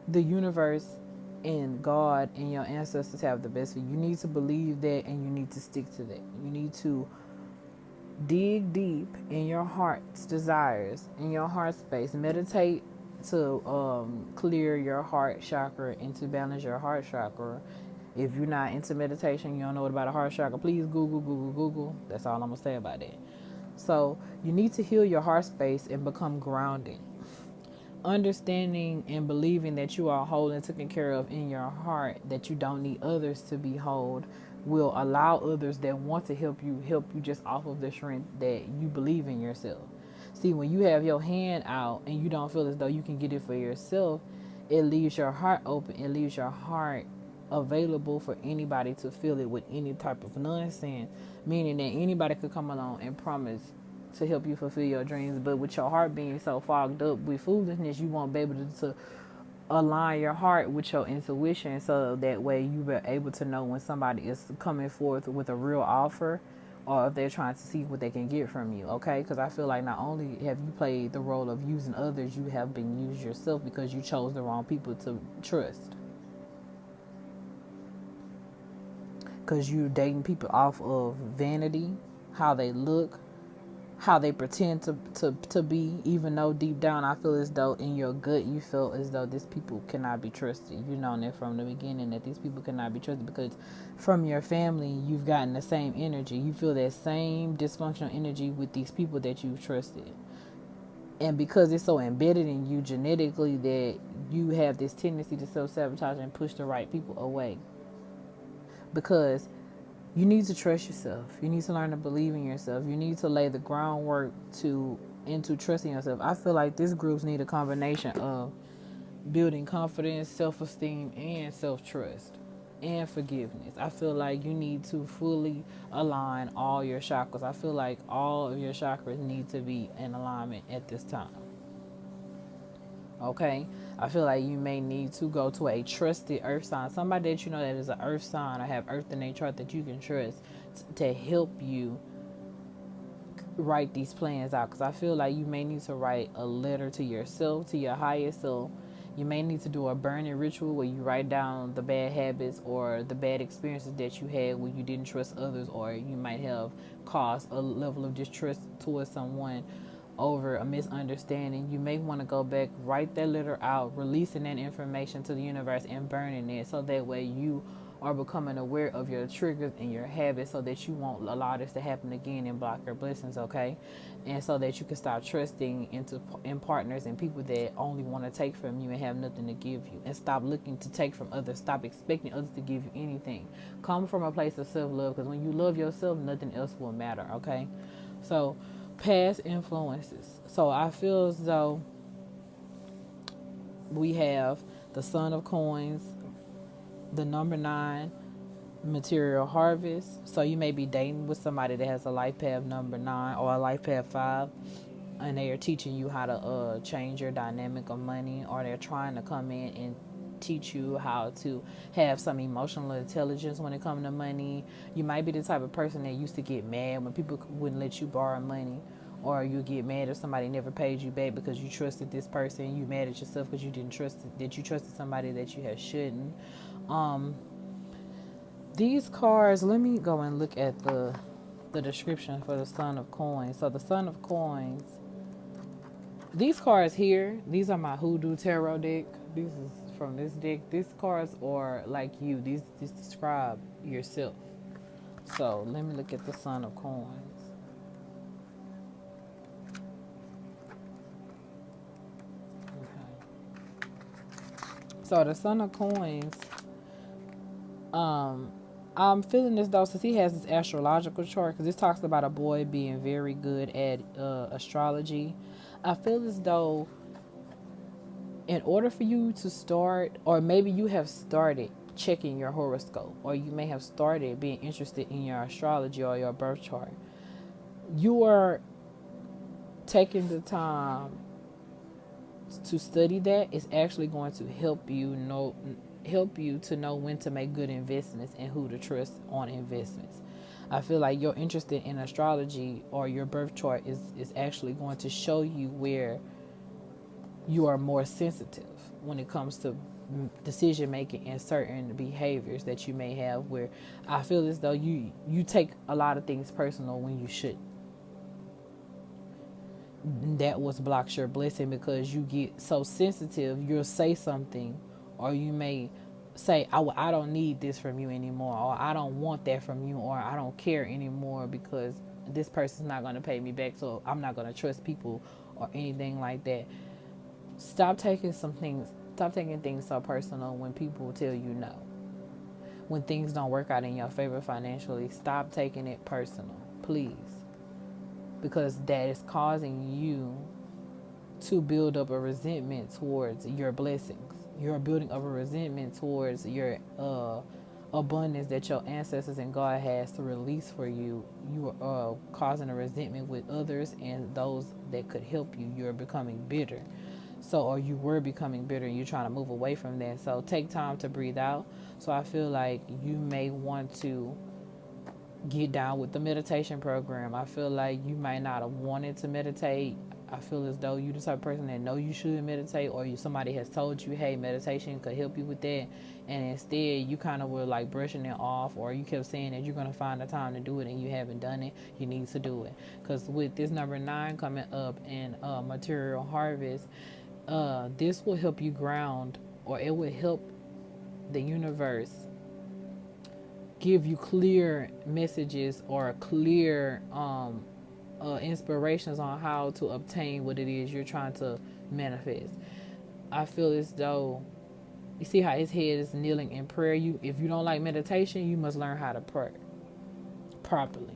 the universe and God and your ancestors have the best for you. You need to believe that and you need to stick to that. You need to dig deep in your heart's desires, in your heart space. Meditate to clear your heart chakra and to balance your heart chakra. If you're not into meditation, you don't know what about a heart chakra, please Google. That's all I'm going to say about that. So you need to heal your heart space and become grounded. Understanding and believing that you are whole and taken care of in your heart, that you don't need others to be whole, will allow others that want to help you just off of the strength that you believe in yourself. See, when you have your hand out and you don't feel as though you can get it for yourself, it leaves your heart open. It leaves your heart available for anybody to fill it with any type of nonsense, meaning that anybody could come along and promise to help you fulfill your dreams, but with your heart being so fogged up with foolishness, you won't be able to align your heart with your intuition, so that way you will able to know when somebody is coming forth with a real offer, or if they're trying to see what they can get from you. Okay, because I feel like not only have you played the role of using others, you have been used yourself because you chose the wrong people to trust, because you're dating people off of vanity, how they look, how they pretend to be, even though deep down I feel as though in your gut you feel as though these people cannot be trusted. You know that from the beginning that these people cannot be trusted, because from your family you've gotten the same energy. You feel that same dysfunctional energy with these people that you've trusted. And because it's so embedded in you genetically that you have this tendency to self-sabotage and push the right people away. Because you need to trust yourself. You need to learn to believe in yourself. You need to lay the groundwork into trusting yourself. I feel like this groups need a combination of building confidence, self-esteem, and self-trust, and forgiveness. I feel like you need to fully align all your chakras. I feel like all of your chakras need to be in alignment at this time. Okay, I feel like you may need to go to a trusted earth sign, somebody that you know that is an earth sign or have earth in their chart that you can trust to help you write these plans out. Because I feel like you may need to write a letter to yourself, to your highest self. You may need to do a burning ritual where you write down the bad habits or the bad experiences that you had where you didn't trust others, or you might have caused a level of distrust towards someone over a misunderstanding. You may want to go back, write that letter out, releasing that information to the universe and burning it, so that way you are becoming aware of your triggers and your habits, so that you won't allow this to happen again and block your blessings. Okay, and so that you can stop trusting in partners and people that only want to take from you and have nothing to give you, and stop looking to take from others. Stop expecting others to give you anything. Come from a place of self-love, because when you love yourself, nothing else will matter. Okay, so past influences. So I feel as though we have the Son of Coins, the number 9, material harvest. So you may be dating with somebody that has a life path number 9 or a life path 5, and they are teaching you how to change your dynamic of money, or they're trying to come in and teach you how to have some emotional intelligence when it comes to money. You might be the type of person that used to get mad when people wouldn't let you borrow money, or you get mad if somebody never paid you back because you trusted this person. You mad at yourself because you didn't trust that you trusted somebody that you had shouldn't. Um, these cards, let me go and look at the description for the Son of Coins. So the Son of Coins, these cards here, these are my Hoodoo Tarot deck. This is from this deck. These cards are like you. These describe yourself. So let me look at the Son of Coins. Okay. So the Son of Coins, I'm feeling as though, since he has this astrological chart, because this talks about a boy being very good at astrology, I feel as though in order for you to start, or maybe you have started checking your horoscope, or you may have started being interested in your astrology or your birth chart, you are taking the time to study that is actually going to help you to know when to make good investments and who to trust on investments. I feel like your interest in astrology or your birth chart is actually going to show you where you are more sensitive when it comes to decision making and certain behaviors that you may have, where I feel as though you take a lot of things personal when you should. That was blocks your blessing because you get so sensitive. You'll say something, or you may say, I don't need this from you anymore, or I don't want that from you, or I don't care anymore because this person's not going to pay me back, so I'm not going to trust people or anything like that. Stop taking things so personal when people tell you no. When things don't work out in your favor financially, stop taking it personal, please, because that is causing you to build up a resentment towards your blessings. You're building up a resentment towards your abundance that your ancestors and God has to release for you. You are causing a resentment with others and those that could help you. You're becoming bitter. So, or you were becoming bitter and you're trying to move away from that. So, take time to breathe out. So, I feel like you may want to get down with the meditation program. I feel like you might not have wanted to meditate. I feel as though you the type of person that know you should meditate, or somebody has told you, hey, meditation could help you with that, and instead you kind of were like brushing it off, or you kept saying that you're going to find the time to do it and you haven't done it. You need to do it, because with this number 9 coming up in material harvest, this will help you ground, or it will help the universe give you clear messages or clear inspirations on how to obtain what it is you're trying to manifest. I feel as though you see how his head is kneeling in prayer. If you don't like meditation, you must learn how to pray properly.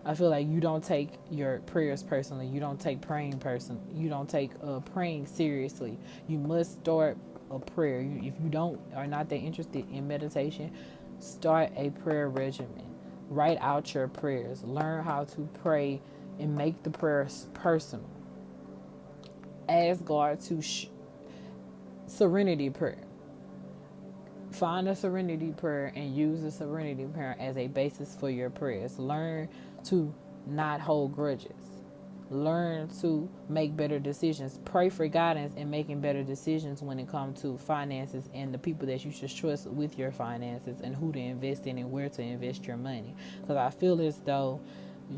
I feel like you don't take your prayers personally. You don't take You don't take praying seriously. You must start a prayer. If you don't are not that interested in meditation, start a prayer regimen. Write out your prayers. Learn how to pray and make the prayers personal. Ask God to serenity prayer. Find a serenity prayer and use the serenity prayer as a basis for your prayers. Learn to not hold grudges. Learn to make better decisions. Pray for guidance in making better decisions when it comes to finances and the people that you should trust with your finances and who to invest in and where to invest your money. Because I feel as though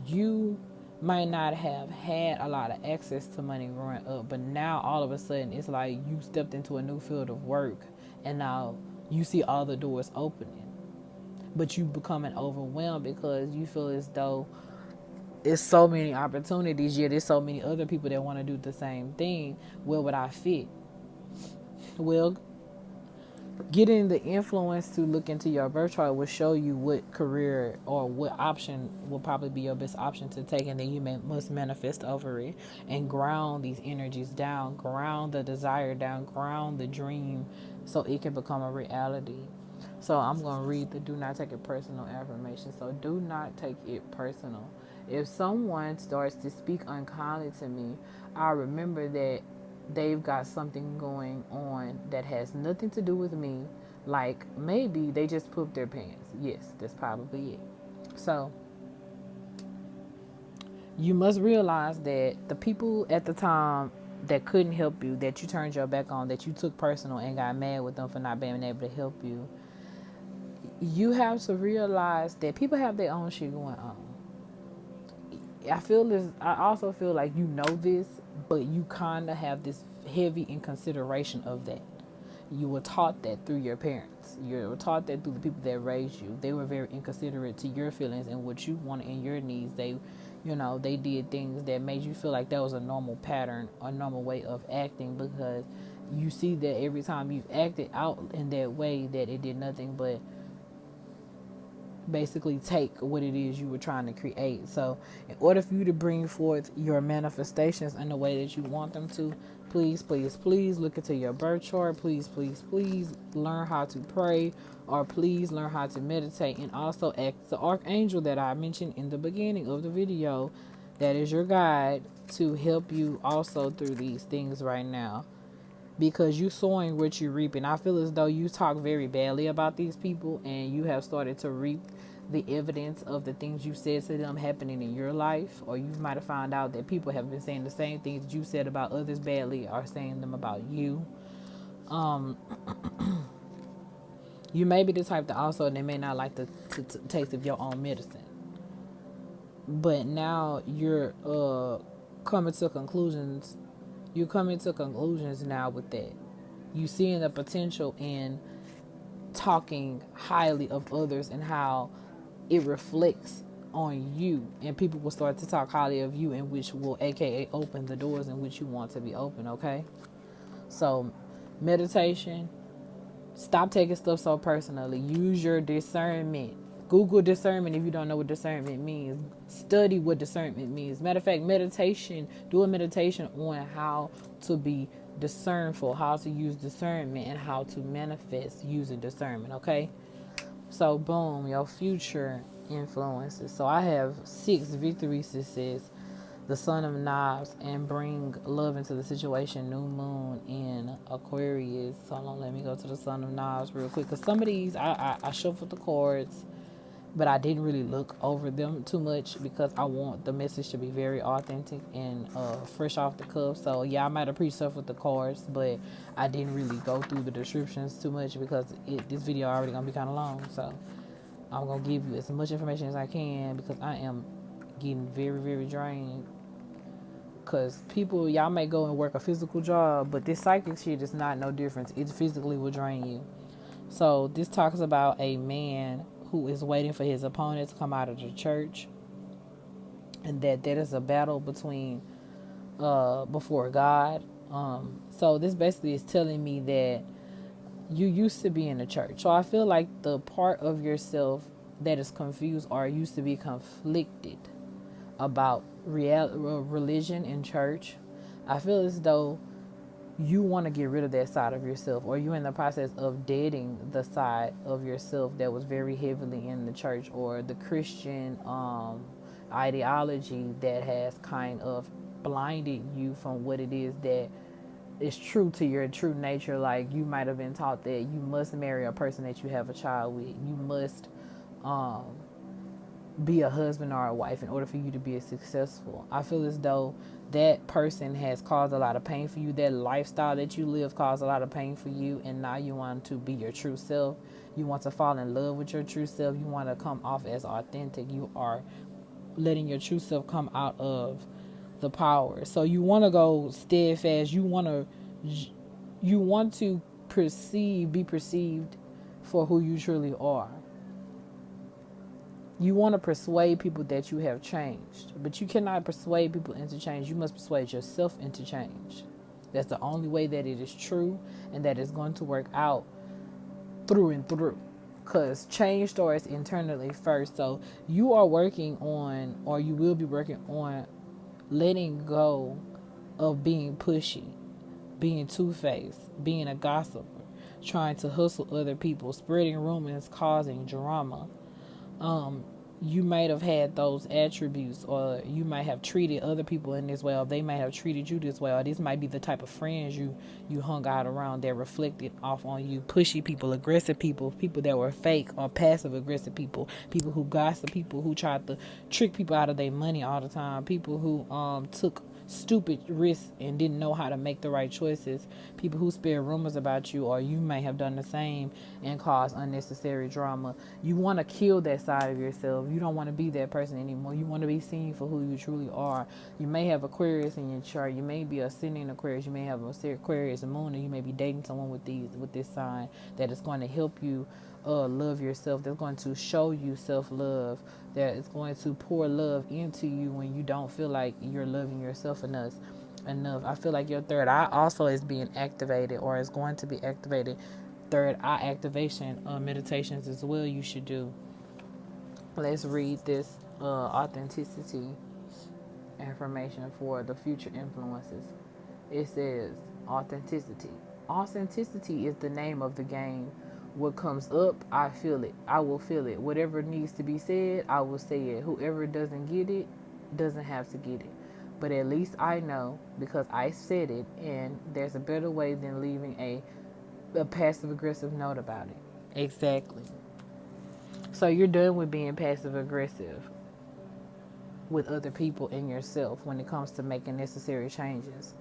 you might not have had a lot of access to money growing up, but now all of a sudden it's like you stepped into a new field of work and now you see all the doors opening, but you becoming overwhelmed because you feel as though it's so many opportunities, yet there's so many other people that want to do the same thing. Where would I fit? Well, getting the influence to look into your birth chart will show you what career or what option will probably be your best option to take, and then you must manifest over it and ground these energies down, ground the desire down, ground the dream so it can become a reality. So I'm going to read the do not take it personal affirmation. So do not take it personal. If someone starts to speak unkindly to me, I remember that they've got something going on that has nothing to do with me. Like maybe they just pooped their pants. Yes, that's probably it. So you must realize that the people at the time that couldn't help you, that you turned your back on, that you took personal and got mad with them for not being able to help you, you have to realize that people have their own shit going on. I also feel like you know this, but you kind of have this heavy in consideration of that. You were taught that through your parents. You were taught that through the people that raised you. They were very inconsiderate to your feelings and what you wanted and your needs. They did things that made you feel like that was a normal pattern, a normal way of acting, because you see that every time you've acted out in that way that it did nothing but basically take what it is you were trying to create. So in order for you to bring forth your manifestations in the way that you want them to, please, please, please look into your birth chart. Please, please, please learn how to pray, or please learn how to meditate, and also ask the archangel that I mentioned in the beginning of the video, that is your guide, to help you also through these things right now, because you sowing what you reaping. I feel as though you talk very badly about these people, and you have started to reap the evidence of the things you said to them happening in your life, or you might have found out that people have been saying the same things that you said about others badly are saying them about you. Um, you may be the type that also they may not like the taste of your own medicine, but now you're coming to conclusions. You're coming to conclusions now with that. You seeing the potential in talking highly of others and how it reflects on you, and people will start to talk highly of you, and which will aka open the doors in which you want to be open. Okay, so meditation, stop taking stuff so personally. Use your discernment. Google discernment if you don't know what discernment means. Study what discernment means. Matter of fact, meditation, do a meditation on how to be discernful, how to use discernment, and how to manifest using discernment. Okay, so boom, your future influences. So I have 6 victory success, the Son of Knives, and bring love into the situation, new moon in Aquarius. Hold on, let me go to the Son of Knives real quick, because some of these I shuffled the cards, but I didn't really look over them too much because I want the message to be very authentic and fresh off the cuff. So yeah, I might have preached stuff with the cards, but I didn't really go through the descriptions too much because this video already gonna be kind of long. So I'm gonna give you as much information as I can because I am getting very, very drained. Cause people, y'all may go and work a physical job, but this psychic shit is not no difference. It physically will drain you. So this talks about a man who is waiting for his opponent to come out of the church, and that is a battle between before God. So this basically is telling me that you used to be in the church. So I feel like the part of yourself that is confused or used to be conflicted about religion and church, I feel as though you want to get rid of that side of yourself, or you're in the process of deading the side of yourself that was very heavily in the church or the Christian ideology that has kind of blinded you from what it is that is true to your true nature. Like you might have been taught that you must marry a person that you have a child with. You must um, be a husband or a wife in order for you to be successful. I feel as though that person has caused a lot of pain for you. That lifestyle that you live caused a lot of pain for you, and now you want to be your true self. You want to fall in love with your true self. You want to come off as authentic. You are letting your true self come out of the power. So you want to go steadfast. You want to be perceived for who you truly are. You want to persuade people that you have changed, but you cannot persuade people into change. You must persuade yourself into change. That's the only way that it is true and that it's going to work out through and through. Because change starts internally first. So you are working on, or you will be working on, letting go of being pushy, being two-faced, being a gossiper, trying to hustle other people, spreading rumors, causing drama. You might have had those attributes, or you might have treated other people in this way, or they might have treated you this way, or this might be the type of friends you hung out around that reflected off on you. Pushy people, aggressive people, people that were fake or passive aggressive people, people who gossip, people who tried to trick people out of their money all the time, people who took stupid risks and didn't know how to make the right choices, people who spread rumors about you, or you may have done the same and caused unnecessary drama. You want to kill that side of yourself. You don't want to be that person anymore. You want to be seen for who you truly are. You may have Aquarius in your chart. You may be ascending Aquarius. You may have Aquarius moon, and you may be dating someone with this sign that is going to help you love yourself. That's going to show you self-love. That is going to pour love into you when you don't feel like you're loving yourself enough. I feel like your third eye also is being activated, or is going to be activated. Third eye activation meditations as well you should do. Let's read this authenticity affirmation for the future influences. It says authenticity. Authenticity is the name of the game. What comes up, I feel it. I will feel it. Whatever needs to be said, I will say it. Whoever doesn't get it, doesn't have to get it. But at least I know because I said it, and there's a better way than leaving a passive aggressive note about it. Exactly. So you're done with being passive aggressive with other people and yourself when it comes to making necessary changes.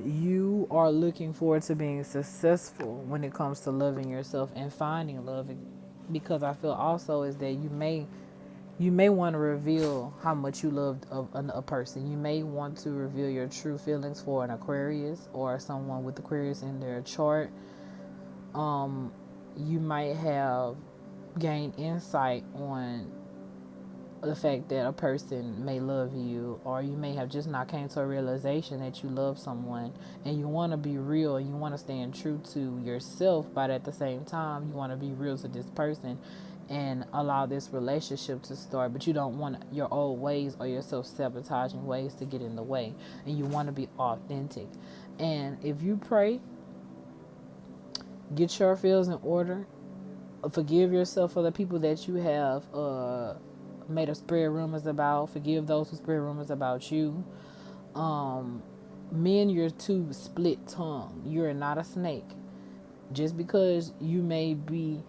You are looking forward to being successful when it comes to loving yourself and finding love, because I feel also is that you may want to reveal how much you loved a person. You may want to reveal your true feelings for an Aquarius or someone with Aquarius in their chart. You might have gained insight on the fact that a person may love you, or you may have just not came to a realization that you love someone, and you want to be real and you want to stand true to yourself, but at the same time you want to be real to this person and allow this relationship to start, but you don't want your old ways or your self-sabotaging ways to get in the way, and you want to be authentic. And if you pray, get your feels in order, forgive yourself for the people that you have made up spread rumors about. Forgive those who spread rumors about you. Men, you're too split tongue. You're not a snake. Just because you may be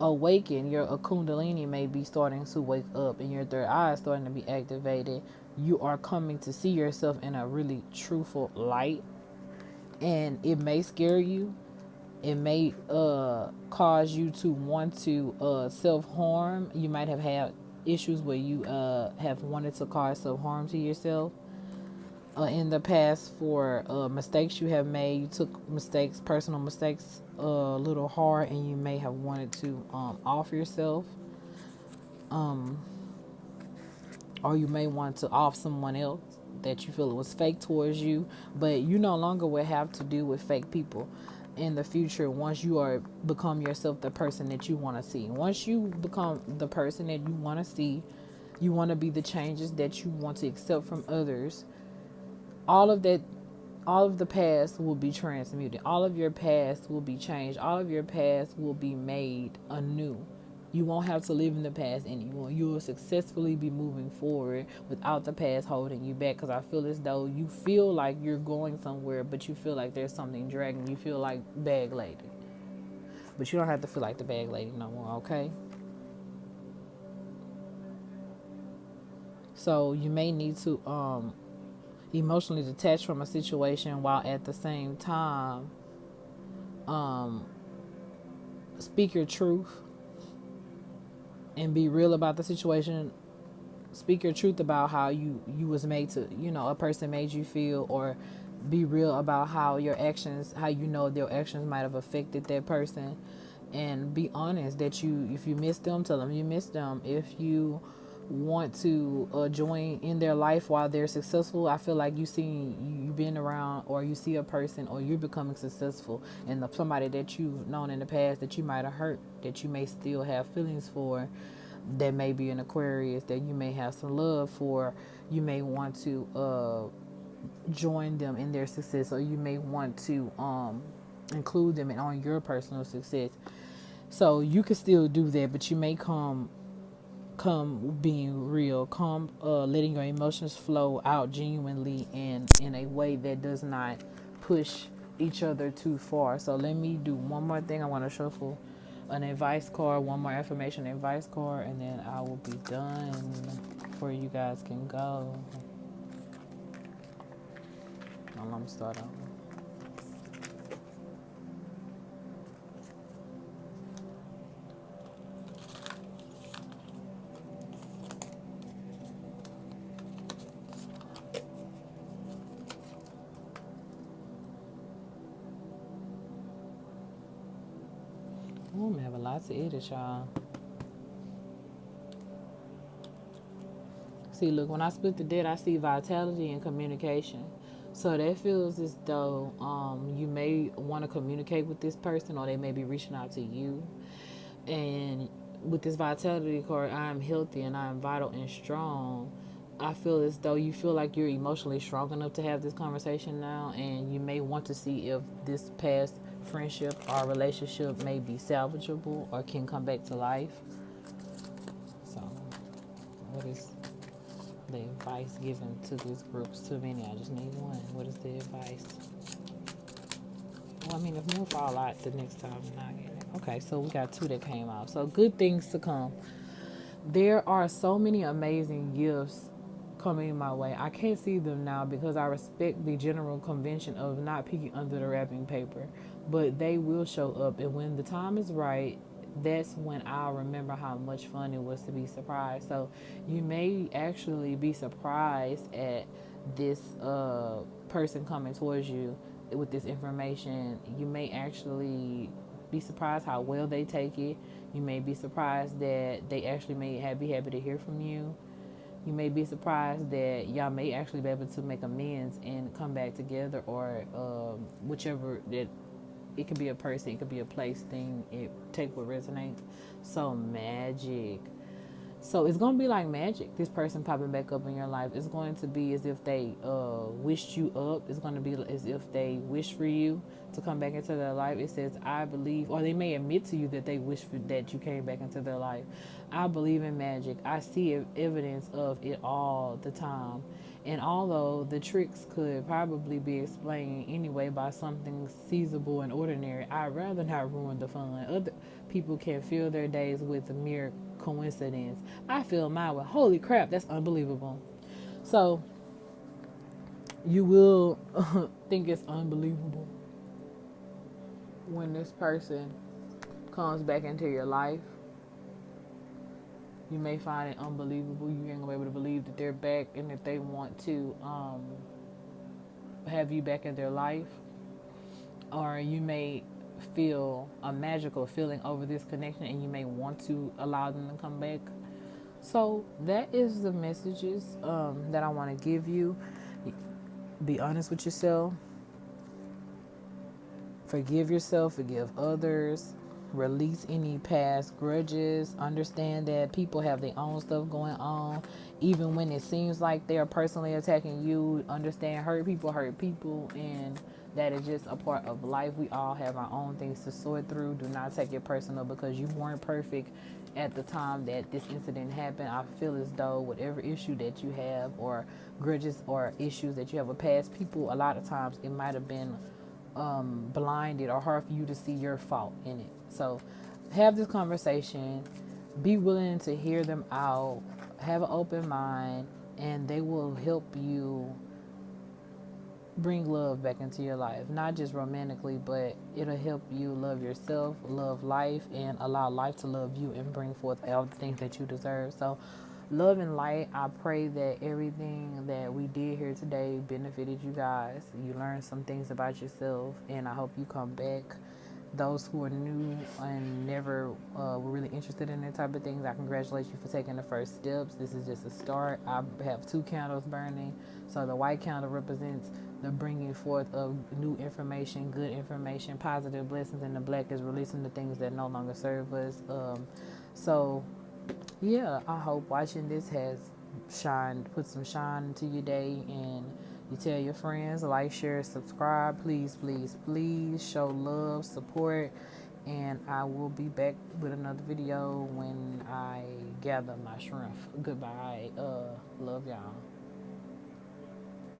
awakened, your kundalini may be starting to wake up and your third eye is starting to be activated. You are coming to see yourself in a really truthful light, and it may scare you. It may cause you to want to self-harm. You might have had issues where you have wanted to cause self-harm to yourself in the past for mistakes you have made. You took mistakes, personal mistakes, a little hard, and you may have wanted to off yourself, or you may want to off someone else that you feel it was fake towards you. But you no longer will have to deal with fake people in the future once you are become yourself, the person that you want to see. Once you become the person that you want to see, you want to be the changes that you want to accept from others. All of that, all of the past will be transmuted. All of your past will be changed. All of your past will be made anew. You won't have to live in the past anymore. You will successfully be moving forward without the past holding you back. Because I feel as though you feel like you're going somewhere, but you feel like there's something dragging. You feel like bag lady. But you don't have to feel like the bag lady no more, okay? So you may need to emotionally detach from a situation while at the same time speak your truth and be real about the situation. Speak your truth about how you was made to, a person made you feel, or be real about how your actions, how your actions might have affected that person, and be honest that if you miss them, tell them you miss them. If you want to join in their life while they're successful, I feel like you've been around, or you see a person, or you're becoming successful, and somebody that you've known in the past that you might have hurt, that you may still have feelings for, that may be an Aquarius, that you may have some love for. You may want to join them in their success, or you may want to include them on your personal success. So you can still do that, but you may come being real, come letting your emotions flow out genuinely and in a way that does not push each other too far. So let me do one more thing. I want to shuffle an advice card, one more affirmation advice card, and then I will be done before you guys can go. Well, I'm starting. I'm gonna have a lot to edit, y'all. See, look, when I split the debt, I see vitality and communication. So that feels as though you may want to communicate with this person, or they may be reaching out to you. And with this vitality card, I am healthy and I am vital and strong. I feel as though you feel like you're emotionally strong enough to have this conversation now, and you may want to see if this past friendship or relationship may be salvageable or can come back to life. So, what is the advice given to this group? It's too many. I just need one. What is the advice? Well, I mean, if more fall out the next time, then I get it. Okay, so we got two that came out. So, good things to come. There are so many amazing gifts coming my way. I can't see them now because I respect the general convention of not peeking under the wrapping paper, but they will show up. And when the time is right, that's when I'll remember how much fun it was to be surprised. So you may actually be surprised at this person coming towards you with this information. You may actually be surprised how well they take it. You may be surprised that they actually be happy to hear from you. You may be surprised that y'all may actually be able to make amends and come back together, or whichever that it could be a person, it could be a place, thing. It take what resonates. So magic. So it's gonna be like magic. This person popping back up in your life. It's going to be as if they wished you up. It's going to be as if they wish for you to come back into their life. It says, "I believe," or they may admit to you that they wish for that you came back into their life. I believe in magic. I see evidence of it all the time. And although the tricks could probably be explained anyway by something seasonable and ordinary, I'd rather not ruin the fun. Other people can fill their days with a mere coincidence. I fill mine with, holy crap, that's unbelievable. So you will think it's unbelievable when this person comes back into your life. You may find it unbelievable. You ain't gonna be able to believe that they're back and that they want to have you back in their life. Or you may feel a magical feeling over this connection and you may want to allow them to come back. So that is the messages that I want to give you. Be honest with yourself. Forgive yourself, forgive others, release any past grudges. Understand that people have their own stuff going on. Even when it seems like they are personally attacking you, understand hurt people, and that is just a part of life. We all have our own things to sort through. Do not take it personal because you weren't perfect at the time that this incident happened. I feel as though whatever issue that you have, or grudges or issues that you have with past people, a lot of times it might have been blinded or hard for you to see your fault in it. So have this conversation, be willing to hear them out, have an open mind, and they will help you bring love back into your life. Not just romantically, but it'll help you love yourself, love life, and allow life to love you and bring forth all the things that you deserve. So love and light. I pray that everything that we did here today benefited you guys. You learned some things about yourself, and I hope you come back. Those who are new and never were really interested in that type of things, I congratulate you for taking the first steps. This is just a start. I have 2 candles burning. So the white candle represents the bringing forth of new information, good information, positive blessings, and the black is releasing the things that no longer serve us. So yeah, I hope watching this has put some shine into your day, and you tell your friends, like, share, subscribe. Please, please, please show love, support, and I will be back with another video when I gather my strength. Goodbye. Love y'all.